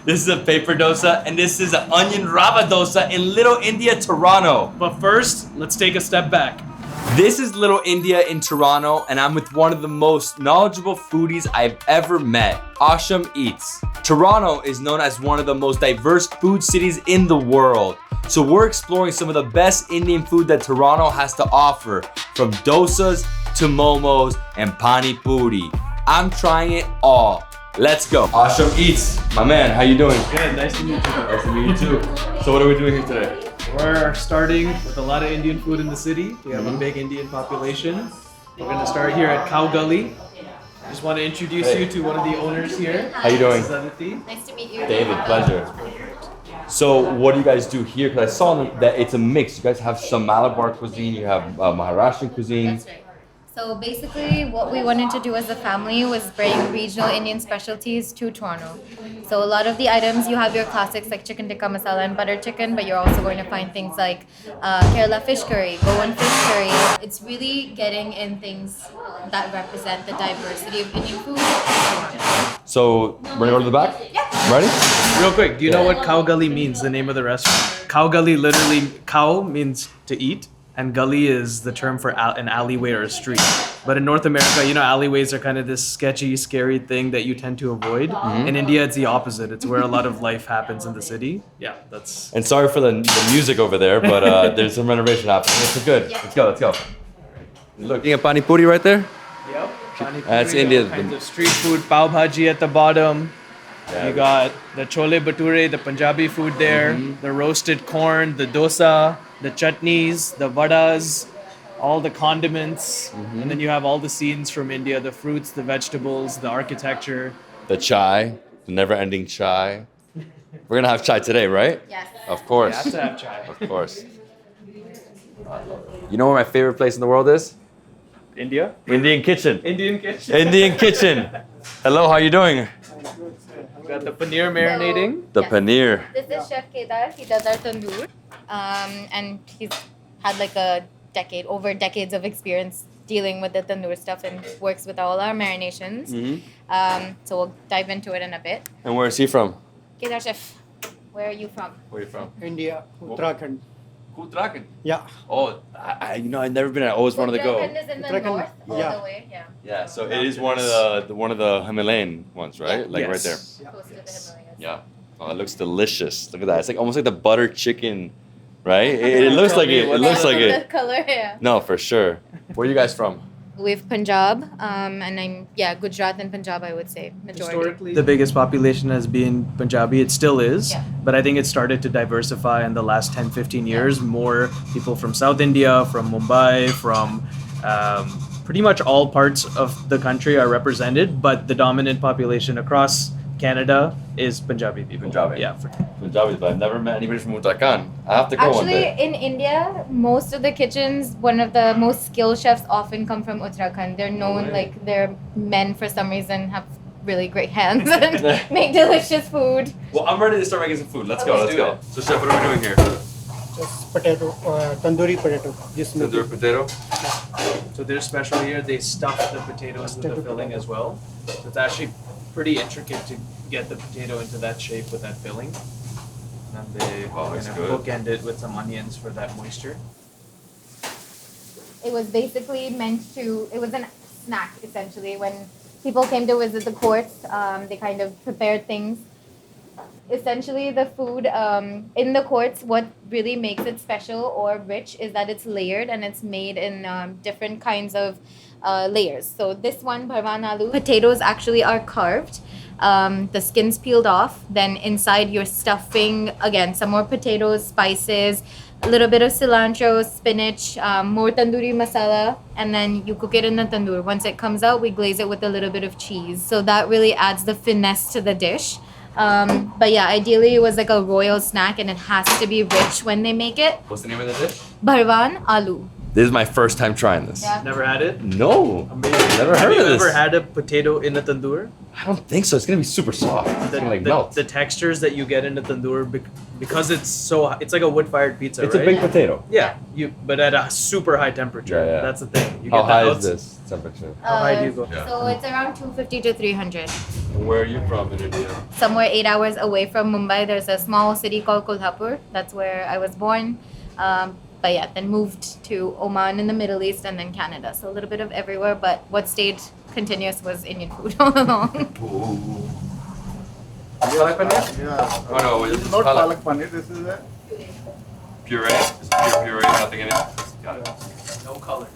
This is a paper dosa, and this is an onion rava dosa in Little India, Toronto. But first, let's take a step back. This is Little India in Toronto, and I'm with one of the most knowledgeable foodies I've ever met, Asham Eats. Toronto is known as one of the most diverse food cities in the world. So we're exploring some of the best Indian food that Toronto has to offer, from dosas to momos and pani puri. I'm trying it all. Let's go. Asham Eats, my man, how you doing? Good, nice to meet you. Nice to meet you too. So what are we doing here today? We're starting with a lot of Indian food in the city. We have a big Indian population. We're going to start here at Khau Gully. I just want to introduce you to one of the owners here. How you doing? This is Aditi. Nice to meet you. David, pleasure. So what do you guys do here? Because I saw that it's a mix. You guys have some Malabar cuisine, you have Maharashtrian cuisine. That's right. So basically what we wanted to do as a family was bring regional Indian specialties to Toronto. So a lot of the items, you have your classics like chicken tikka masala and butter chicken, but you're also going to find things like Kerala fish curry, Goan fish curry. It's really getting in things that represent the diversity of Indian food in Toronto. So we're gonna go to the back? Yeah. Ready? Real quick, do you know what Khau Gully means, the name of the restaurant? Khau Gully literally, khau means to eat, and gully is the term for an alleyway or a street. But in North America, you know, alleyways are kind of this sketchy, scary thing that you tend to avoid. In India, it's the opposite. It's where a lot of life happens in the city. Yeah, that's... And sorry for the music over there, but there's some renovation happening. It's good. Yeah. Let's go. Looking at pani puri right there? Yep. Pani That's puri, India. all kinds of street food, pav bhaji at the bottom. You got the chole bhature, the Punjabi food there, the roasted corn, the dosa, the chutneys, the vadas, all the condiments, and then you have all the scenes from India, the fruits, the vegetables, the architecture. The chai, the never-ending chai. We're gonna have chai today, right? Yes. Of course. You have to have chai. Of course. You know where my favorite place in the world is? India? Indian kitchen. Indian kitchen. Indian kitchen. Hello, how you doing? We got the paneer marinating. The Yes. paneer. This is Chef Kedar. He does our tandoor. And he's had like over decades of experience dealing with the tandoor stuff and works with all our marinations. So we'll dive into it in a bit. And where is he from? Kedar Chef, where are you from? Where are you from? India, Uttarakhand. Uttarakhand. Yeah. Oh, I've never been. I always wanted to go. Uttarakhand is in the Uttarakhand, north, all yeah. the way, yeah. Yeah, so it is one of the Himalayan ones, right? Yeah. Like right there. Yes. Close to the Himalayas. Yeah. Oh, it looks delicious. Look at that. It's like almost like the butter chicken, right? It looks like it. It looks like The it. color, yeah. No, for sure. Where are you guys from? We've Punjab, and I'm Gujarat and Punjab, I would say majority. Historically, the biggest population has been Punjabi. It still is, Yeah. but I think it started to diversify in the last 10, 15 years. More people from South India, from Mumbai, from pretty much all parts of the country are represented, but the dominant population across Canada is Punjabi people. Punjabi. Yeah. Punjabi, but I've never met anybody from Uttarakhand. I have to go one Actually, day. in India, most of the kitchens, one of the most skilled chefs often come from Uttarakhand. They're known, like, they're men for some reason, have really great hands and make delicious food. Well, I'm ready to start making some food. Let's go. Okay. Let's go. So, chef, what are we doing here? Just potato, tandoori potato. Just make Tandoor it. potato. So their special here, they stuff the potatoes with the filling as well. So it's actually pretty intricate to get the potato into that shape with that filling. And then they Wow, that's kind good. of bookend it with some onions for that moisture. It was basically it was a snack, essentially. When people came to visit the courts, they kind of prepared things. Essentially, the food in the courts, what really makes it special or rich is that it's layered and it's made in different kinds of layers. So this one, bharwan aloo, potatoes actually are carved. The skin's peeled off. Then inside you're stuffing, again, some more potatoes, spices, a little bit of cilantro, spinach, more tandoori masala, and then you cook it in the tandoor. Once it comes out, we glaze it with a little bit of cheese. So that really adds the finesse to the dish. But yeah, ideally it was like a royal snack and it has to be rich when they make it. What's the name of the dish? Bharwan aloo. This is my first time trying this. Yeah. Never had it? No. Amazing. Never heard Have of you this. ever had a potato in a tandoor? I don't think so. It's gonna be super soft. It's The, gonna like the, melt. the textures that you get in the tandoor because it's like a wood-fired pizza, It's right? a big potato. Yeah, but at a super high temperature. Yeah, yeah. That's the thing. You How get the high is outs- this temperature? How high do you go? Yeah. So it's around 250 to 300. Where are you from in India? Somewhere 8 hours away from Mumbai, there's a small city called Kolhapur. That's where I was born. But yeah, then moved to Oman in the Middle East and then Canada. So a little bit of everywhere, but what stayed continuous was Indian food all along. Ooh. Palak paneer? Yeah. Oh no, this is Not palak. palak paneer, this is a Puree? It's pure puree, nothing in it. Got it. No color.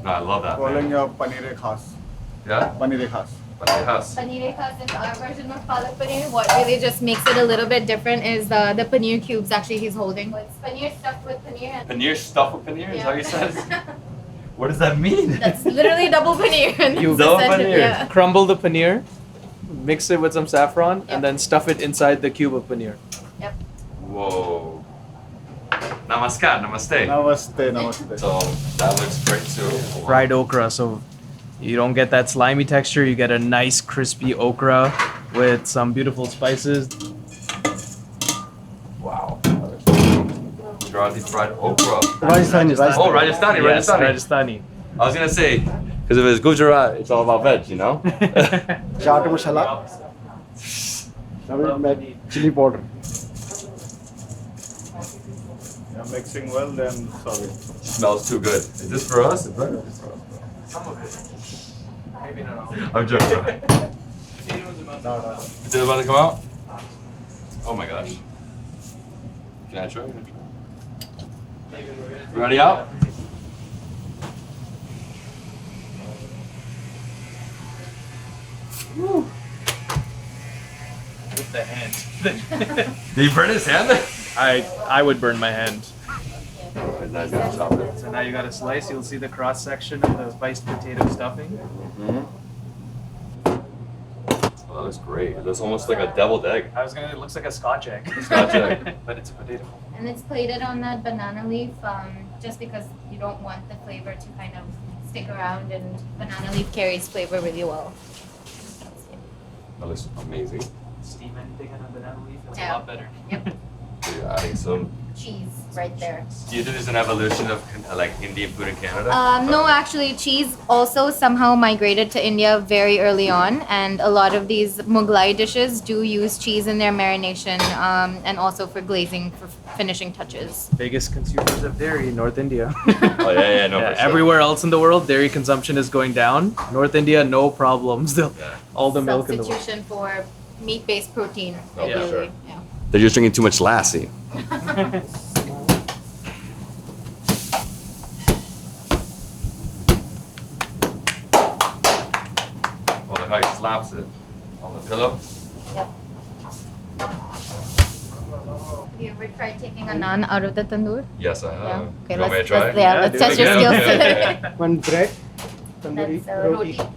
No, I love that. calling Man. your paneer khas. Yeah? Paneer khas. Paneer khas. Paneer khas is our version of palak paneer. What really just makes it a little bit different is the paneer cubes actually he's holding. It's paneer stuffed with paneer. And Paneer stuffed with paneer? Is that what you Yeah. said? What does that mean? That's literally double paneer. You- Double Essentially, paneer. yeah. Crumble the paneer, mix it with some saffron, Yep. and then stuff it inside the cube of paneer. Yep. Whoa. Namaskar, namaste. Namaste, namaste. So that looks great too. Fried okra, so you don't get that slimy texture. You get a nice crispy okra with some beautiful spices. Wow. Gujarati fried okra. Rajasthani, Oh, Rajasthani, Yes, Rajasthani. Rajasthani. I was gonna say, because if it's Gujarat, it's all about veg, you know? Chaat masala, chili powder. Yeah, mixing well, then sorry. Smells too good. Is this for us? Is that for us? Some of it. Maybe not all. I'm joking. No, no. Is it about to come out? Oh my gosh. Can I try? Ready out? With the hand. Did you burn his hand? I would burn my hand. That's good. Chop it. So now you got a slice. You'll see the cross section of the spiced potato stuffing. Oh, that looks great. It looks almost like a deviled egg. It looks like a Scotch egg. Scotch egg. But it's a potato. And it's plated on that banana leaf just because you don't want the flavor to kind of stick around, and banana leaf carries flavor really well. That looks amazing. Steam anything on a banana leaf, it's a Yeah. lot better. Yep. So you're adding some. Cheese right there. Do you think there's an evolution of like Indian food in Canada? No, actually, cheese also somehow migrated to India very early on, and a lot of these Mughlai dishes do use cheese in their marination and also for glazing for finishing touches. Biggest consumers of dairy, North India. Oh yeah, no. Yeah, for sure. everywhere else in the world, dairy consumption is going down. North India, no problems. Yeah. All the milk in the world. Substitution for meat-based protein. Oh, for ideally. sure. Yeah. They're just drinking too much lassi. Oh, look how he slaps it on the pillow. Yep. Have you ever tried taking a naan out of the tandoor? Yes, I have. Yeah. Okay, You want me to try? let's do test it your again. skills. Okay. One bread, tandoori, That's roti. roti.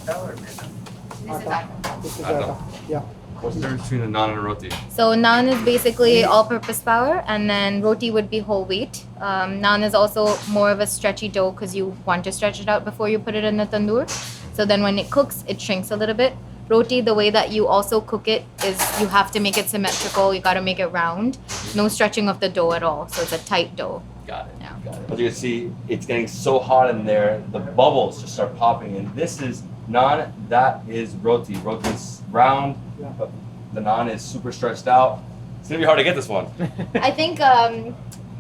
This is atta. This is Atta. atta. Yeah. What's the difference between a naan and a roti? So naan is basically all-purpose flour, and then roti would be whole wheat. Naan is also more of a stretchy dough because you want to stretch it out before you put it in the tandoor. So then when it cooks, it shrinks a little bit. Roti, the way that you also cook it is you have to make it symmetrical. You got to make it round. No stretching of the dough at all. So it's a tight dough. Got it. Yeah. Got it. As you can see, it's getting so hot in there, the bubbles just start popping. And this is naan, that is roti. Roti's round, but the naan is super stretched out. It's gonna be hard to get this one. I think.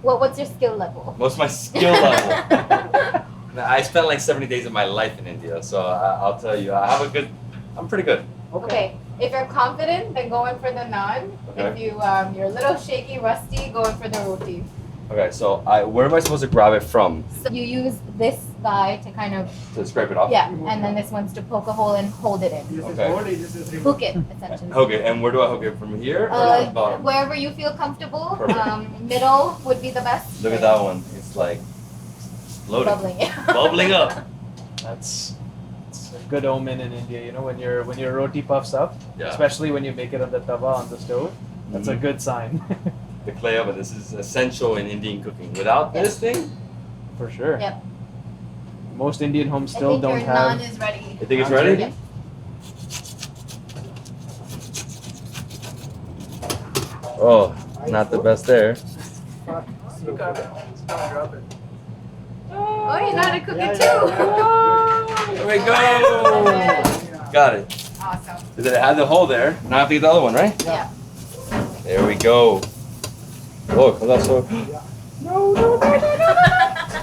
What's your skill level? What's my skill level? I spent like 70 days of my life in India, so I'll tell you, I'm pretty good. Okay. If you're confident, then go in for the naan. Okay. If you're a little shaky, rusty, go in for the roti. Okay, so where am I supposed to grab it from So you use this guy to kind of to scrape it off? yeah, and then this one's to poke a hole and hold it in. This is Okay. body, this is remote. Hook it essentially. Okay, and where do I hook it? From here or from the bottom? Wherever you feel comfortable. Perfect. Middle would be the best. Look at that one. It's like floating. Bubbling. Bubbling up. That's it's a good omen in India. You know, when your roti puffs up, Yeah. especially when you make it on the tawa on the stove, that's a Mhm. good sign. The clay oven. This is essential in Indian cooking. Without this thing, For sure. Yep. Most Indian homes I still think don't your have. naan is ready. You think it's ready? Yeah. Oh, not the best there. You got it. Just don't drop it. Oh, you know how to cook it too. Here we go. Got it. Awesome. Did it have the hole there? Now I have to get the other one, right? Yeah. There we go. Oh, it comes out so.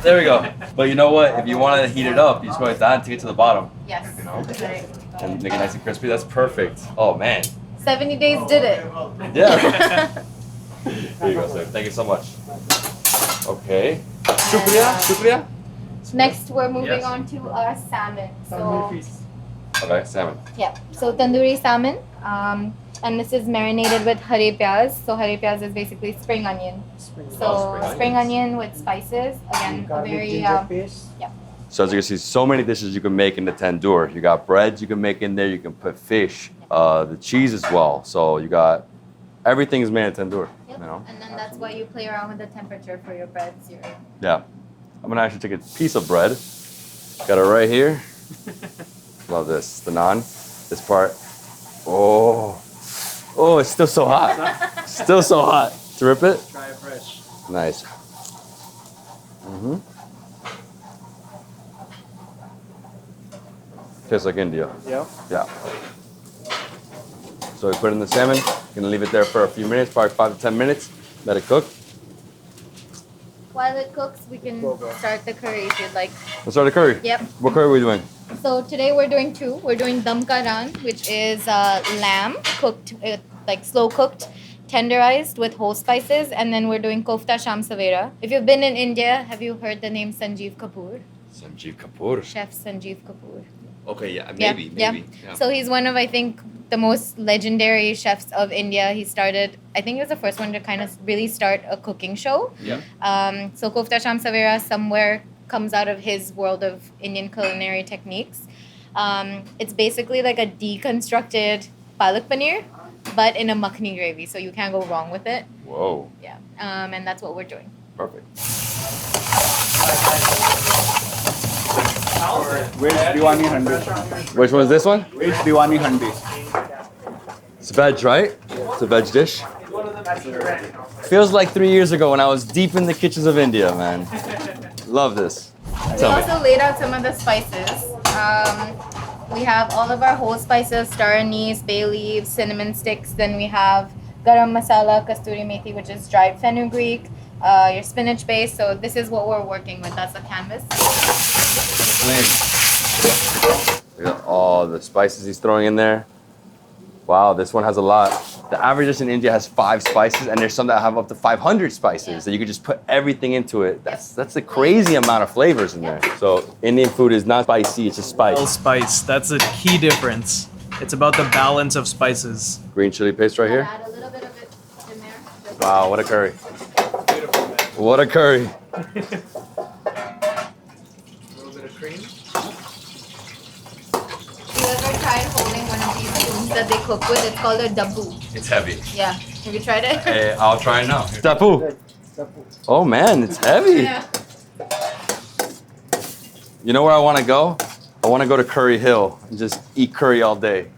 There we go. But you know what? If you want to heat it up, you just want that to get to the bottom. Yes. You know? And make it nice and crispy. That's perfect. Oh man. 70 days did it. Yeah. Here you go, sir. Thank you so much. Okay. Shukriya. Shukriya. Next, we're moving Yes. on to our salmon. So, Okay, salmon. yeah. So tandoori salmon. And this is marinated with hare pyaz. So hare pyaz is basically spring onion. So spring onion with spices. Again, a Garlic, very ginger paste. So as you can see, so many dishes you can make in the tandoor. You got breads you can make in there. You can put fish, the cheese as well. So you got everything is made in tandoor. Yep. You know? And then that's why you play around with the temperature for your breads. Yeah. I'm gonna actually take a piece of bread. Got it right here. Love this. The naan. This part. Oh. Oh, it's still so hot. Still so hot. To rip it? Try it fresh. Nice. Mm-hmm. Tastes like India. Yeah. Yeah. So we put in the salmon. Gonna leave it there for a few minutes, probably 5 to 10 minutes. Let it cook. While it cooks, we can start the curry if you'd like. Let's start the curry. Yep. What curry are we doing? So today we're doing two. We're doing dum karan, which is lamb cooked, like slow cooked, tenderized with whole spices, and then we're doing kofta sham savera. If you've been in India, have you heard the name Sanjeev Kapoor? Sanjeev Kapoor. Chef Sanjeev Kapoor. Okay, yeah, Yeah, maybe. yeah. So he's one of, I think, the most legendary chefs of India. He started, I think he was the first one to kind of really start a cooking show. Yeah. So kofta sham savera somewhere comes out of his world of Indian culinary techniques. It's basically like a deconstructed palak paneer, but in a makhni gravy, so you can't go wrong with it. Whoa. Yeah. And that's what we're doing. Perfect. Veg Diwani Handi. Which one is this one? Veg Diwani Handi. It's veg, right? It's a veg dish. Feels like 3 years ago when I was deep in the kitchens of India, man. Love this. We Tell me. also laid out some of the spices. We have all of our whole spices, star anise, bay leaves, cinnamon sticks. Then we have garam masala, kasturi methi, which is dried fenugreek, your spinach base. So this is what we're working with. That's the canvas. Look at all the spices he's throwing in there. Wow, this one has a lot. The average dish in India has 5 spices, and there's some that have up to 500 spices. Yeah. That you could just put everything into it. That's a crazy amount of flavors in there. So Indian food is not spicy; it's just All spice. spice. That's a key difference. It's about the balance of spices. Green chili paste right here. Add a little bit of it in there. Wow, what a curry! What a curry! A little bit of cream. You ever tried holding one of these spoons that they cook with? It's called a dabbu. It's heavy. Yeah. Have you tried it? Hey, I'll try it now. Tapu. Oh man, it's heavy. Yeah. You know where I want to go? I want to go to Curry Hill and just eat curry all day.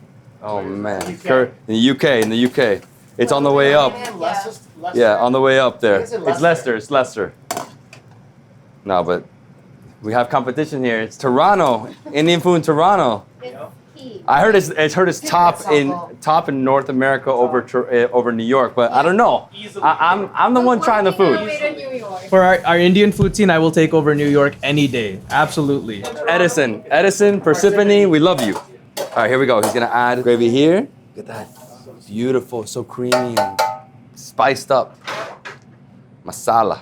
Oh man, curry in the UK. In the UK, it's on the way up. Yeah, on the way up there. It's Leicester. It's Leicester. No, but we have competition here. It's Toronto. Indian food in Toronto. It's key. I heard it's top in North America over New York, but I don't know. I'm the one trying the food. For our Indian food scene, I will take over New York any day. Absolutely. Edison, Persephone, we love you. All right, here we go. He's gonna add gravy here. Look at that, beautiful, so creamy and spiced up. Masala.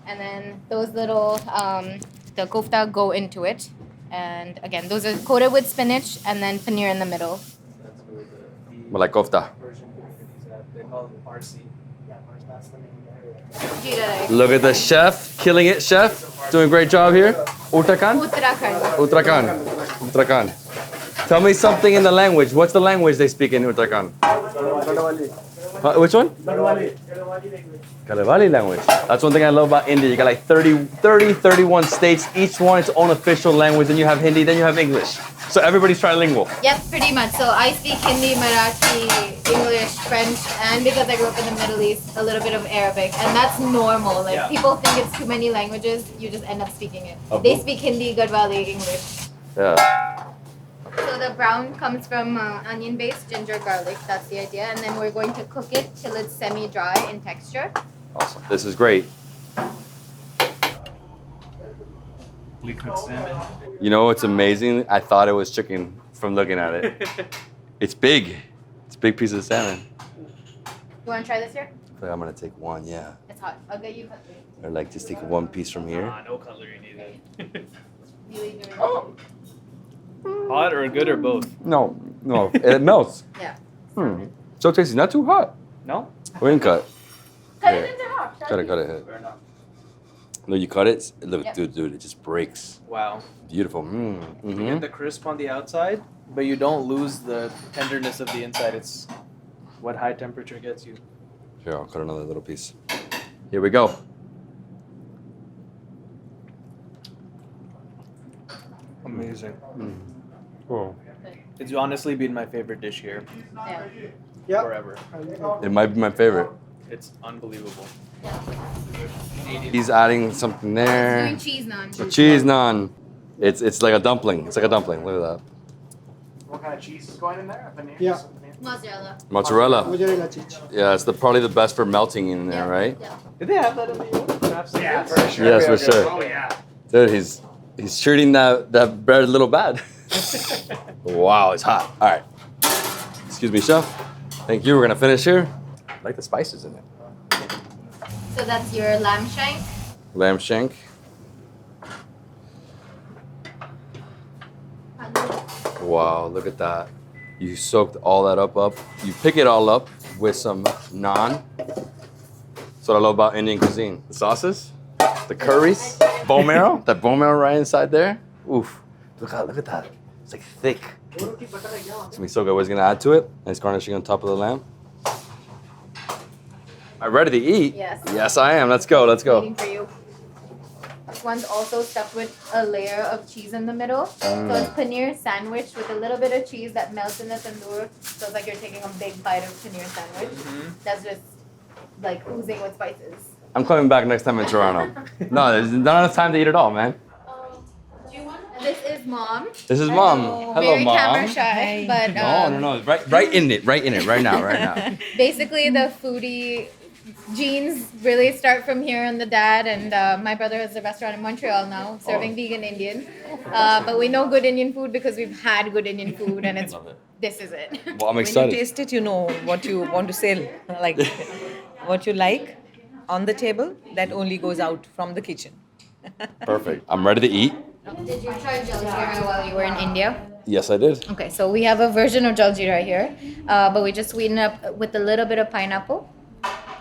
And then those little, the kofta go into it. And again, those are coated with spinach and then paneer in the middle. Malai kofta. They call it Parsi. Look at the chef, killing it, chef. Doing a great job here. Uttarakhand? Uttarakhand. Tell me something in the language. What's the language they speak in Uttarakhand? Which one? Kalevali language. That's one thing I love about India. You got like 31 states, each one its own official language. Then you have Hindi, then you have English. So everybody's trilingual. Yes, pretty much. So I speak Hindi, Marathi, English, French, and because I grew up in the Middle East, a little bit of Arabic. And that's normal. Like people think it's too many languages, you just end up speaking it. They speak Hindi, Gadwali, English. Yeah. So the brown comes from onion base, ginger, garlic. That's the idea. And then we're going to cook it till it's semi-dry in texture. Awesome. This is great. Liquid salmon. You know what's amazing? I thought it was chicken from looking at it. It's big. It's a big piece of salmon. You want to try this here? I feel like I'm gonna take one, yeah. It's hot. I'll get you cutlery. Or like just take one piece from here. No cutlery needed. Really good. Oh. Hot or good or both? No, it melts. Yeah. So tasty, not too hot. No? We can cut. Cut Here. it into half. Cut it. No, you cut it. Look, dude, it just breaks. Wow. Beautiful. You get the crisp on the outside, but you don't lose the tenderness of the inside. It's what high temperature gets you. Here, I'll cut another little piece. Here we go. Amazing. Oh. It's honestly been my favorite dish here Yeah. forever. It might be my favorite. It's unbelievable. He's adding something there. Doing cheese naan. A cheese naan. It's like a dumpling. It's like a dumpling. Look at that. What kind of cheese is going in there? Yeah. Mozzarella. Mozzarella. Mozzarella cheese. Yeah, it's probably the best for melting in there, right? Yeah. Did they have that in the US? Yeah, for sure. Yes, for sure. Oh yeah. Dude, he's treating that bread a little bad. Wow, it's hot. All right. Excuse me, chef. Thank you. We're gonna finish here. I like the spices in it. So that's your lamb shank. Lamb shank. Wow, look at that. You soaked all that up. You pick it all up with some naan. That's what I love about Indian cuisine. The sauces, the curries, bone marrow. That bone marrow right inside there. Oof. Look at that. It's like thick. It's gonna be so good. What is gonna add to it? Nice garnishing on top of the lamb. Are you ready to eat? Yes. Yes, I am. Let's go. Waiting for you. This one's also stuffed with a layer of cheese in the middle. So it's paneer sandwich with a little bit of cheese that melts in the tandoor. So it's like you're taking a big bite of paneer sandwich. That's just like oozing with spices. I'm coming back next time in Toronto. No, there's not enough time to eat it all, man. This is mom. This is mom. Hello, Very mom. camera shy, but No. Right in it. Right now. basically the foodie genes really start from here and the dad, and my brother has a restaurant in Montreal now serving vegan Indian, but we know good Indian food because we've had good Indian food, and it's this is it. Well, I'm When you excited. taste it, you know what you want to sell, like what you like on the table. That only goes out from the kitchen. Perfect. I'm ready to eat. Did you try jaljeera while you were in India? Yes, I did. Okay, so we have a version of jaljeera here, but we just sweeten it up with a little bit of pineapple.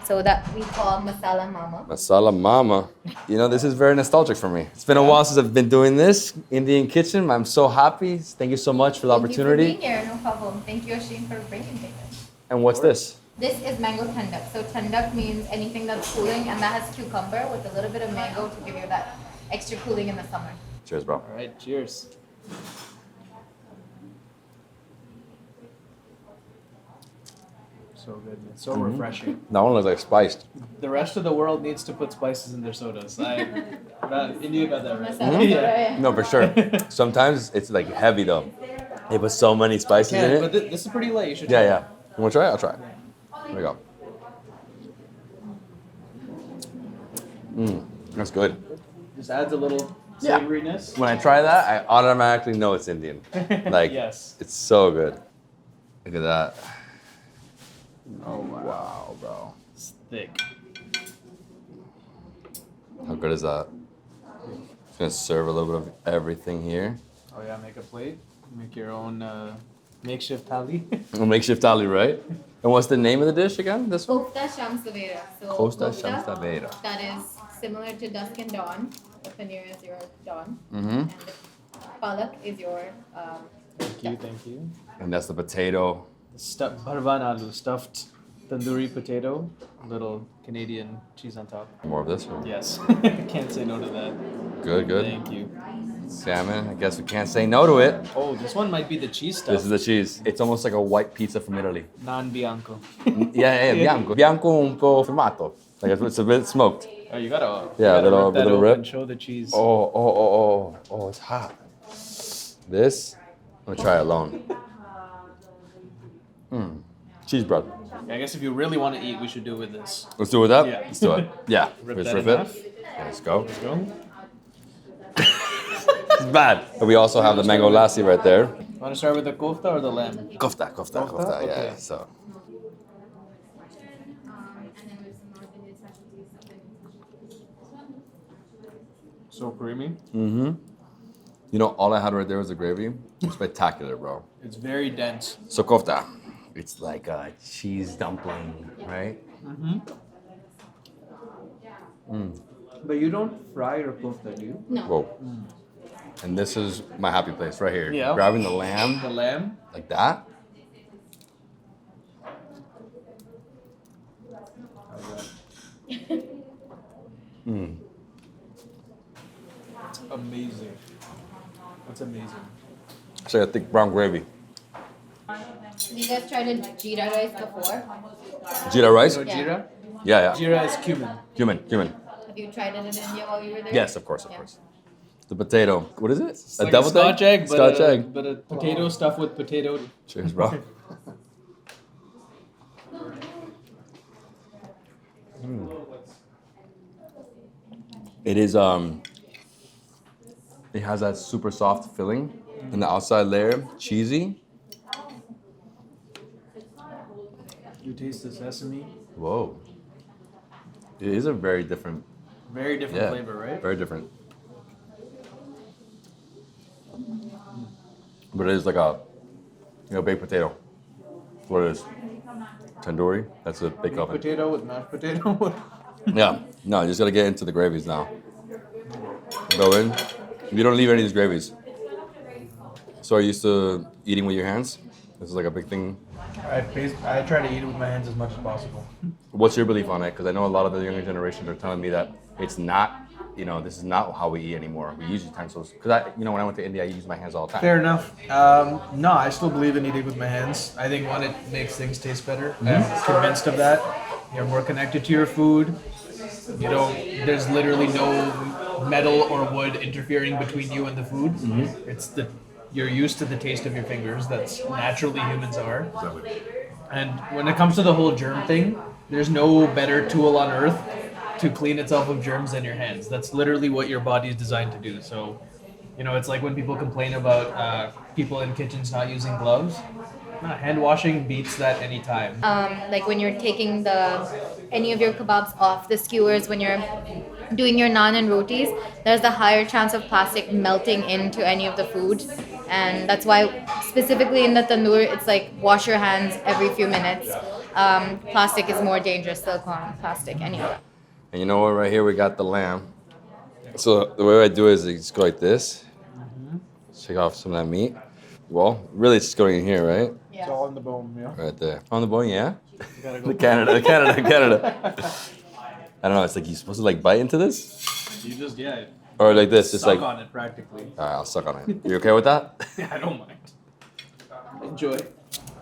So that we call masala mama. Masala mama. You know, this is very nostalgic for me. It's been a while since I've been doing this Indian kitchen. I'm so happy. Thank you so much for the opportunity. Thank you for being here, no problem. Thank you, Ashim, for bringing me this. And what's this? This is mango tandak. So tandak means anything that's cooling, and that has cucumber with a little bit of mango to give you that extra cooling in the summer. Cheers, bro. All right, cheers. So good, man. So refreshing. That one looks like spiced. The rest of the world needs to put spices in their sodas. India got that right. Masala Yeah. No, for sure. Sometimes it's like heavy though. They put so many spices in Yeah, but it. this is pretty light. You should Yeah, try yeah. it. You want to try it? I'll try it. Here we go. That's good. Just adds a little Yeah. savoriness. When I try that, I automatically know it's Indian. Like, Yes. it's so good. Look at that. Oh, wow, bro. It's thick. How good is that? Just gonna serve a little bit of everything here. Oh yeah, make a plate. Make your own makeshift thali. A makeshift thali, right? And what's the name of the dish again? This one? Kofta sham savera. So Kofta sham savera. That is similar to dusk and dawn. The paneer is your dawn, Mm-hmm. and the palak is your. Thank you. And that's the potato. Stuffed bharvan aloo, stuffed Tandoori potato, little Canadian cheese on top. More of this? Or? Yes. Can't say no to that. Good, good. Thank you. Salmon. I guess we can't say no to it. Oh, this one might be the cheese stuff. This is the cheese. It's almost like a white pizza from Italy. Non bianco. Yeah, bianco. Bianco un po' fumato. Like it's a bit smoked. Oh, you gotta. Yeah, you gotta little- rip that little open, rip. show the cheese. Oh, it's hot. This, I'm gonna try it alone. Cheese bread. I guess if you really want to eat, we should do it with this. Let's do it with that? Yeah. Let's do it. Yeah. Rip Let's that rip in it. half. Yeah, let's go. Let's go. It's bad. But we also have the mango lassi right there. Want to start with the kofta or the lamb? Kofta. Yeah. Okay. So. So creamy. You know, all I had right there was the gravy. It's spectacular, bro. It's very dense. So kofta. It's like a cheese dumpling, right? But you don't fry your kofta, do you? No. Whoa. And this is my happy place right here. Yeah. Grabbing the lamb The lamb. like that. Amazing. That's amazing. It's like a thick brown gravy. Have you guys tried a jeera rice before? Jeera rice? So Yeah. jeera? Yeah. Jeera is cumin. Cumin. Have you tried it in India while you were there? Yes, of course. Yeah. The potato. What is it? It's like a Scotch egg, but Scotch a, egg. but a potato stuffed with potato. Cheers, bro. It is it has that super soft filling and the outside layer cheesy. You taste the sesame. Whoa. It is a very different Very different flavor, right? Very different. But it is like a baked potato. That's what it is. Tandoori. That's a big Baked oven. potato with mashed potato. Yeah. No, you just gotta get into the gravies now. Go in. You don't leave any of these gravies. So are you used to eating with your hands? This is like a big thing. I try to eat it with my hands as much as possible. What's your belief on it? Because I know a lot of the younger generation are telling me that it's not, this is not how we eat anymore. We use utensils. Because when I went to India, I used my hands all the time. Fair enough. No, I still believe in eating with my hands. I think one, it makes things taste better. I'm convinced of that. You're more connected to your food. There's literally no metal or wood interfering between you and the food. You're used to the taste of your fingers. That's naturally humans are. Exactly. And when it comes to the whole germ thing, there's no better tool on earth to clean itself of germs than your hands. That's literally what your body is designed to do. So, it's like when people complain about people in kitchens not using gloves. No, hand washing beats that any time. Like when you're taking any of your kebabs off the skewers, when you're doing your naan and rotis, there's a higher chance of plastic melting into any of the food. And that's why specifically in the tandoor, it's like wash your hands every few minutes. Plastic is more dangerous, silicone, plastic, any of that. And you know what? Right here we got the lamb. So the way I do it is I just go like this. Take off some of that meat. Well, really it's just going in here, right? It's all in the bone, yeah. Right there. On the bone, yeah? You gotta go. Canada. I don't know, it's like you're supposed to like bite into this? You just, Or like this, just suck like... on it practically. Alright, I'll suck on it. You okay with that? Yeah, I don't mind. Enjoy.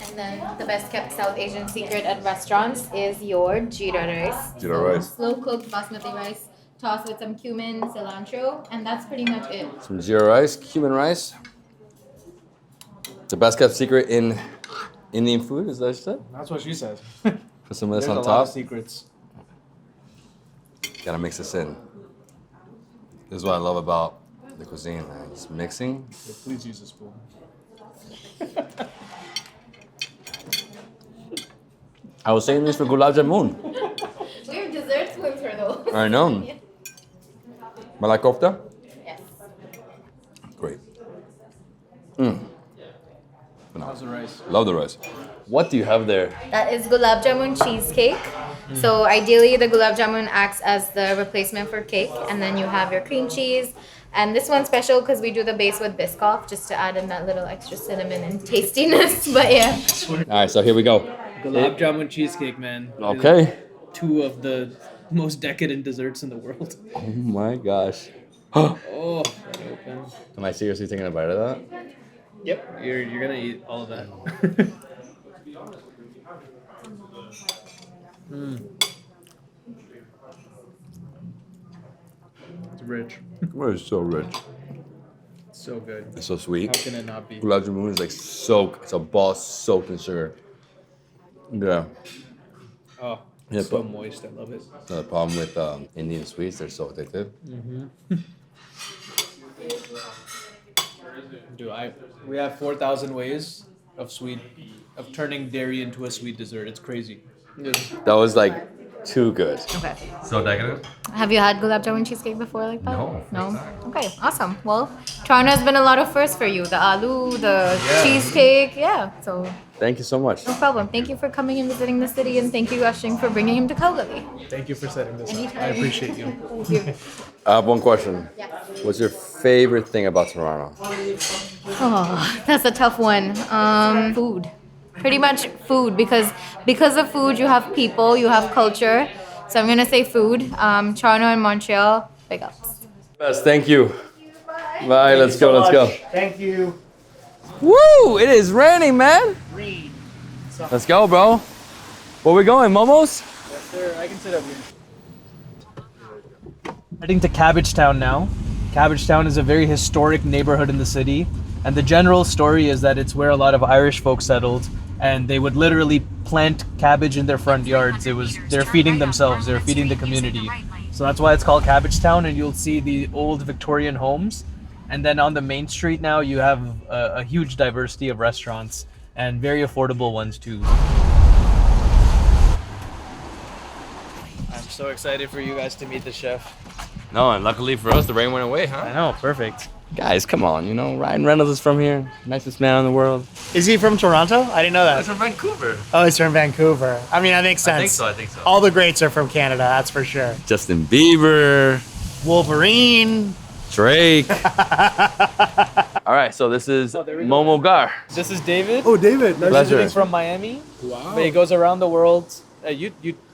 And then the best kept South Asian secret at restaurants is your jeera rice. Jeera rice. Slow cooked basmati rice, tossed with some cumin, cilantro, and that's pretty much it. Some jeera rice, cumin rice. The best kept secret in Indian food, is that what you said? That's what she says. Put some of this There's on a lot of top. secrets. Gotta mix this in. This is what I love about the cuisine, man. It's mixing. Yeah, please use a spoon. I was saying this for gulab jamun. We have dessert spoons for those. I know. Malai kofta? Yes. Great. How's the rice? Love the rice. What do you have there? That is gulab jamun cheesecake. So ideally the gulab jamun acts as the replacement for cake, and then you have your cream cheese. And this one's special because we do the base with Biscoff just to add in that little extra cinnamon and tastiness. But yeah. All right, so here we go. Gulab jamun cheesecake, man. is Okay. Two of the most decadent desserts in the world. Oh my gosh. Oh, that open. Am I seriously taking a bite of that? Yep, you're gonna eat all of that. It's rich. Oh, it's so rich. So good. It's so How sweet. can it not be? Gulab jamun is like it's a ball soaked in sugar. Yeah. Oh, Yeah, so but- moist. I love it. The problem with Indian sweets, they're so addictive. We have 4,000 ways of turning dairy into a sweet dessert. It's crazy. That was like too good. Okay. So decadent? Have you had gulab jamun cheesecake before like that? No. No? Okay, awesome. Well, Toronto has been a lot of firsts for you. The aloo, the cheesecake. Yeah, so Thank you so much. no problem. Thank you for coming and visiting the city, and thank you, Ashing, for bringing him to Khau Gully. Thank you for setting this up. Anytime. I appreciate you. Thank you. I have one question. Yes. What's your favorite thing about Toronto? Oh, that's a tough one. Food. Pretty much food, because of food you have people, you have culture. So I'm gonna say food. Toronto and Montreal, big ups. Yes, thank you. Bye, let's go, let's go. Thank you. Woo! It is raining, man. Let's go, bro. Where we going, Momos? Yes, sir. I can sit up here. Heading to Cabbagetown now. Cabbagetown is a very historic neighborhood in the city, and the general story is that it's where a lot of Irish folk settled, and they would literally plant cabbage in their front yards. They're feeding themselves, they're feeding the community. So that's why it's called Cabbagetown, and you'll see the old Victorian homes. And then on the main street now, you have a huge diversity of restaurants, and very affordable ones too. I'm so excited for you guys to meet the chef. No, and luckily for us, the rain went away, huh? I know, perfect. Guys, come on, Ryan Reynolds is from here. Nicest man in the world. Is he from Toronto? I didn't know that. from Vancouver. Oh, he's from Vancouver. I mean, that makes sense. I think so. All the greats are from Canada, that's for sure. Justin Bieber, Wolverine. Drake. All right, so this is Momo Ghar. This is David. Oh, David. Nice Pleasure. He's from Miami. Wow. But he goes around the world.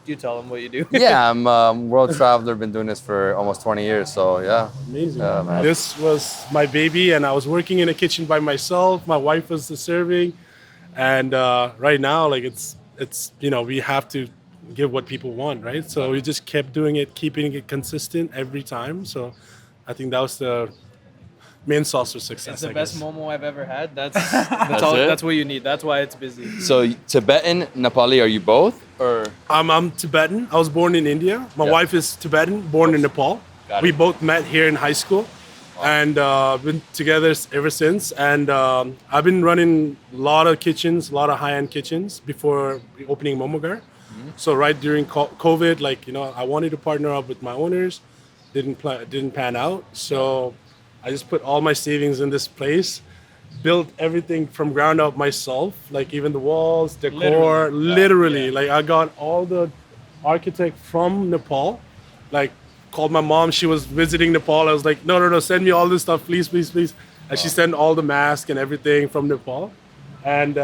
You tell him what you do. Yeah, I'm a world traveler. Been doing this for almost 20 years, so yeah. Amazing. Man. This was my baby, and I was working in a kitchen by myself. My wife was the serving, and right now, like it's we have to give what people want, right? So we just kept doing it, keeping it consistent every time. So I think that was the main sauce for success. It's the I best guess. Momo I've ever had. That's it? That's what you need. That's why it's busy. So Tibetan, Nepali, are you both, or? I'm Tibetan. I was born in India. My Yeah. wife is Tibetan, born in Nepal. Got We it. both met here in high school, and been together ever since. And I've been running a lot of kitchens, a lot of high-end kitchens before opening Momo Ghar. So right during COVID, I wanted to partner up with my owners. Didn't pan out. So I just put all my savings in this place. Built everything from ground up myself, like even the walls, decor, literally. Like I got all the architect from Nepal. Like called my mom, she was visiting Nepal. I was like, no, send me all this stuff, please. And she sent all the masks and everything from Nepal. And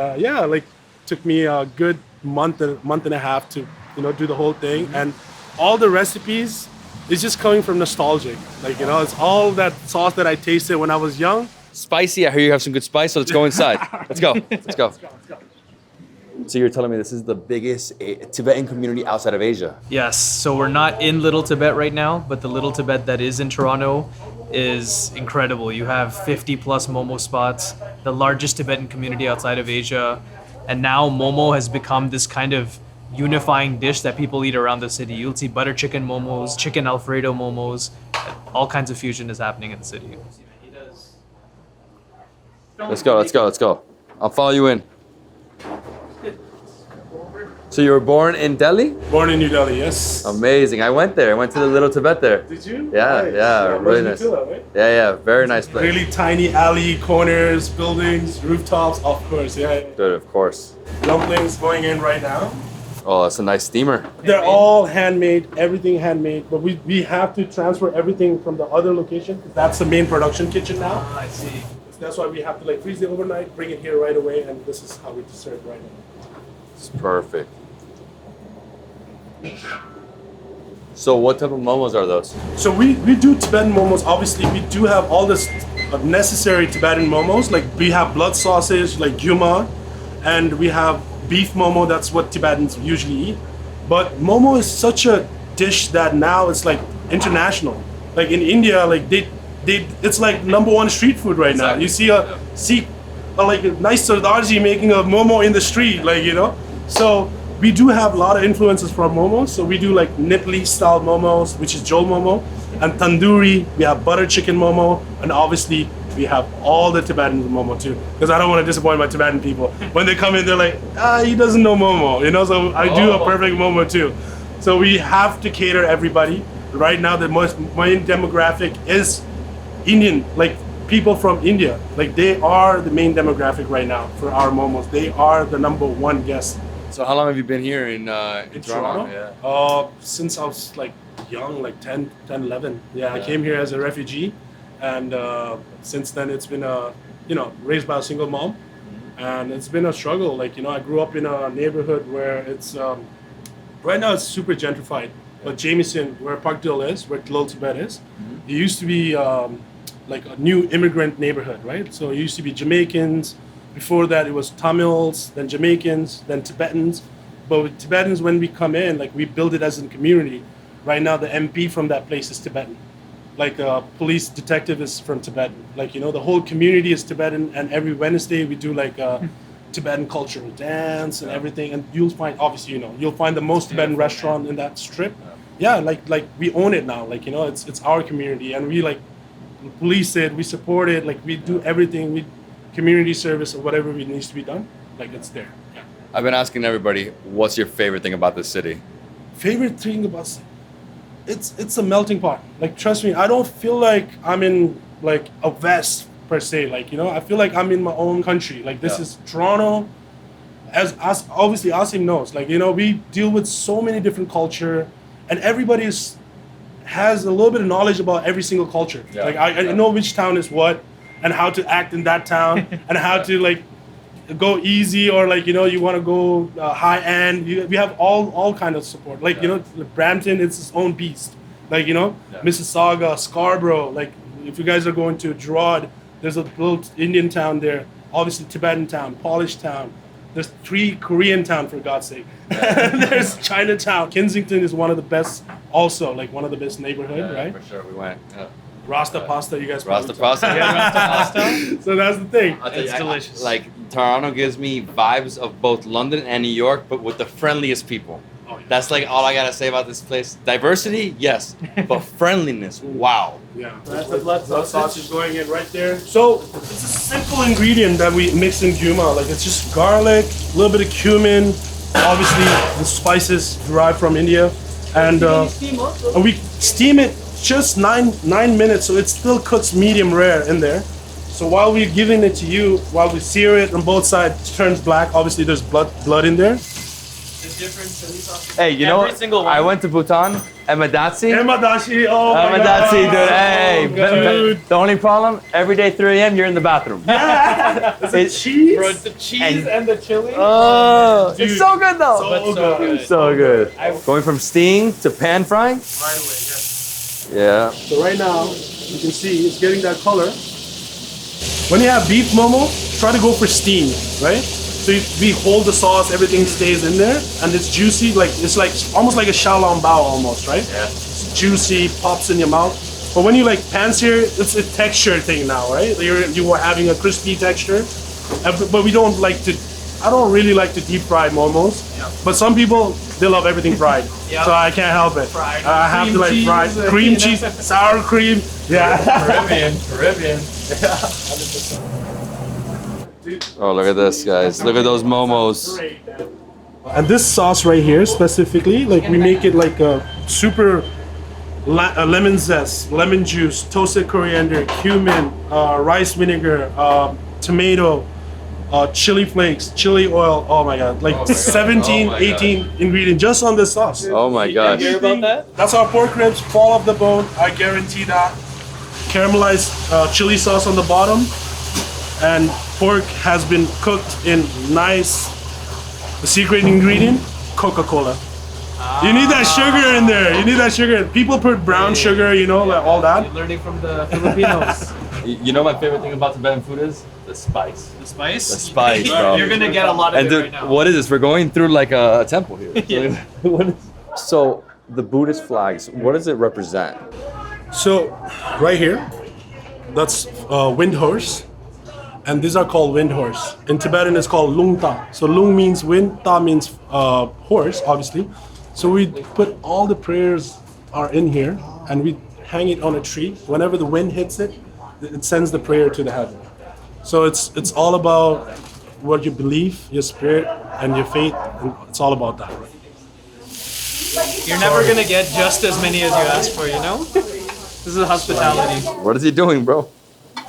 took me a good month and a half to do the whole thing. And all the recipes is just coming from nostalgic. It's all that sauce that I tasted when I was young. Spicy. I hear you have some good spice, so let's go inside. Let's go. Let's go. So you're telling me this is the biggest Tibetan community outside of Asia? Yes. So we're not in Little Tibet right now, but the Little Tibet that is in Toronto is incredible. You have 50 plus Momo spots, the largest Tibetan community outside of Asia. And now Momo has become this kind of unifying dish that people eat around the city. You'll see butter chicken momos, chicken Alfredo momos, all kinds of fusion is happening in the city. Let's go. I'll follow you in. So you were born in Delhi? Born in New Delhi, yes. Amazing. I went there. I went to the Little Tibet there. Did you? Yeah, Nice. really nice. Right? Yeah, very nice place. Really tiny alley, corners, buildings, rooftops, of course, yeah. Good, of course. Dumplings going in right now. Oh, that's a nice steamer. They're all handmade, everything handmade, but we have to transfer everything from the other location. That's the main production kitchen now. I see. That's why we have to freeze it overnight, bring it here right away, and this is how we serve right now. It's perfect. So what type of momos are those? So we do Tibetan momos. Obviously, we do have all this necessary Tibetan momos. Like we have blood sausage, like gyuma, and we have beef momo. That's what Tibetans usually eat. But momo is such a dish that now it's like international. Like in India, like it's like #1 street food right now. You see like a nice Sardarji making a momo in the street, like, you know. So we do have a lot of influences from momos. So we do like Nepali style momos, which is jol momo, and tandoori. We have butter chicken momo, and obviously we have all the Tibetan momo too. Because I don't want to disappoint my Tibetan people. When they come in, they're like, he doesn't know momo, you know. So I do a perfect momo too. So we have to cater everybody. Right now, the main demographic is Indian, like people from India. Like they are the main demographic right now for our momos. They are the #1 guest. So how long have you been here in Toronto? Yeah. Since I was like young, like 10, 11. Yeah, I came here as a refugee, and since then it's been raised by a single mom, and it's been a struggle. Like, you know, I grew up in a neighborhood where it's right now it's super gentrified. But Jameson, where Parkdale is, where Little Tibet is, it used to be like a new immigrant neighborhood, right? So it used to be Jamaicans. Before that, it was Tamils, then Jamaicans, then Tibetans. But with Tibetans, when we come in, like we build it as a community. Right now, the MP from that place is Tibetan. Like police detective is from Tibetan. Like, you know, the whole community is Tibetan. And every Wednesday, we do like Tibetan cultural dance and everything. And you'll find, obviously, you know, you'll find the most Tibetan restaurant in that strip. Yeah, like we own it now. Like, you know, it's our community, and we like police it, we support it. Like we do everything. We community service or whatever needs to be done. Like it's there. Yeah. I've been asking everybody, what's your favorite thing about this city? Favorite thing about it's a melting pot. Like trust me, I don't feel like I'm in like a West per se. Like, you know, I feel like I'm in my own country. Like this is Toronto. As obviously Asim knows. Like, you know, we deal with so many different culture. And everybody has a little bit of knowledge about every single culture. Yeah. Like I know which town is what, and how to act in that town, and how to like go easy, or like, you know, you want to go high end. We have all kind of support. Like, you know, Brampton, it's its own beast. Like, you know, Mississauga, Scarborough. Like if you guys are going to Gerard, there's a little Indian town there. Obviously Tibetan town, Polish town. There's 3 Korean town, for God's sake. There's Chinatown. Kensington is one of the best, also like one of the best neighborhood, right? For sure, we went. Rasta pasta, you guys. Rasta pasta. So that's the thing. It's delicious. Like Toronto gives me vibes of both London and New York, but with the friendliest people. Oh, yeah. That's like all I gotta say about this place. Diversity, yes, but friendliness, wow. Yeah, that's the blood sausage going in right there. So it's a simple ingredient that we mix in gyuma. Like it's just garlic, a little bit of cumin, obviously the spices derived from India, and we steam it just nine minutes, so it still cooks medium rare in there. So while we're giving it to you, while we sear it on both sides, it turns black. Obviously, there's blood in there. Hey, you know what? I went to Bhutan, Emadachi. Emadachi, oh my Emadachi, God. dude. Hey, Dude. the only problem, every day 3 a.m. you're in the bathroom. Is it cheese? Bro, the cheese and the chili. Oh, Dude, it's so good though. so good. So good. Going from steam to pan frying. Right away, yes. Yeah. So right now, you can see it's getting that color. When you have beef momo, try to go for steam, right? So we hold the sauce, everything stays in there, and it's juicy. Like it's like almost like a xiaolong bao, almost, right? Yeah. It's juicy, pops in your mouth. But when you like pan sear, it's a texture thing now, right? You are having a crispy texture, but we don't like to. I don't really like to deep fry momos, but some people they love everything fried, so I can't help it. I have to like fried cream cheese, sour cream, Caribbean. Oh, look at this, guys. Look at those momos. And this sauce right here, specifically, like we make it like a super lemon zest, lemon juice, toasted coriander, cumin, rice vinegar, tomato, chili flakes, chili oil. Oh my God, like 17, 18 ingredients just on this sauce. Oh my gosh. Hear about that? That's our pork ribs, fall off the bone. I guarantee that. Caramelized chili sauce on the bottom, and pork has been cooked in nice The secret ingredient, Coca-Cola. You need that sugar in there. You need that sugar. People put brown sugar, you know, like all that. Learning from the Filipinos. You know my favorite thing about Tibetan food is? The spice. The spice? The spice, bro. You're gonna get a lot of And it dude, right now. what is this? We're going through like a temple here. Yeah. What is... So the Buddhist flags, what does it represent? So, right here, that's wind horse. And these are called wind horse. In Tibetan, it's called lung ta. So lung means wind, ta means horse, obviously. So we put all the prayers are in here, and we hang it on a tree. Whenever the wind hits it, it sends the prayer to the heaven. So it's all about what you believe, your spirit, and your faith. And it's all about that. You're never gonna get just as many as you ask for, you know? This is hospitality. What is he doing, bro?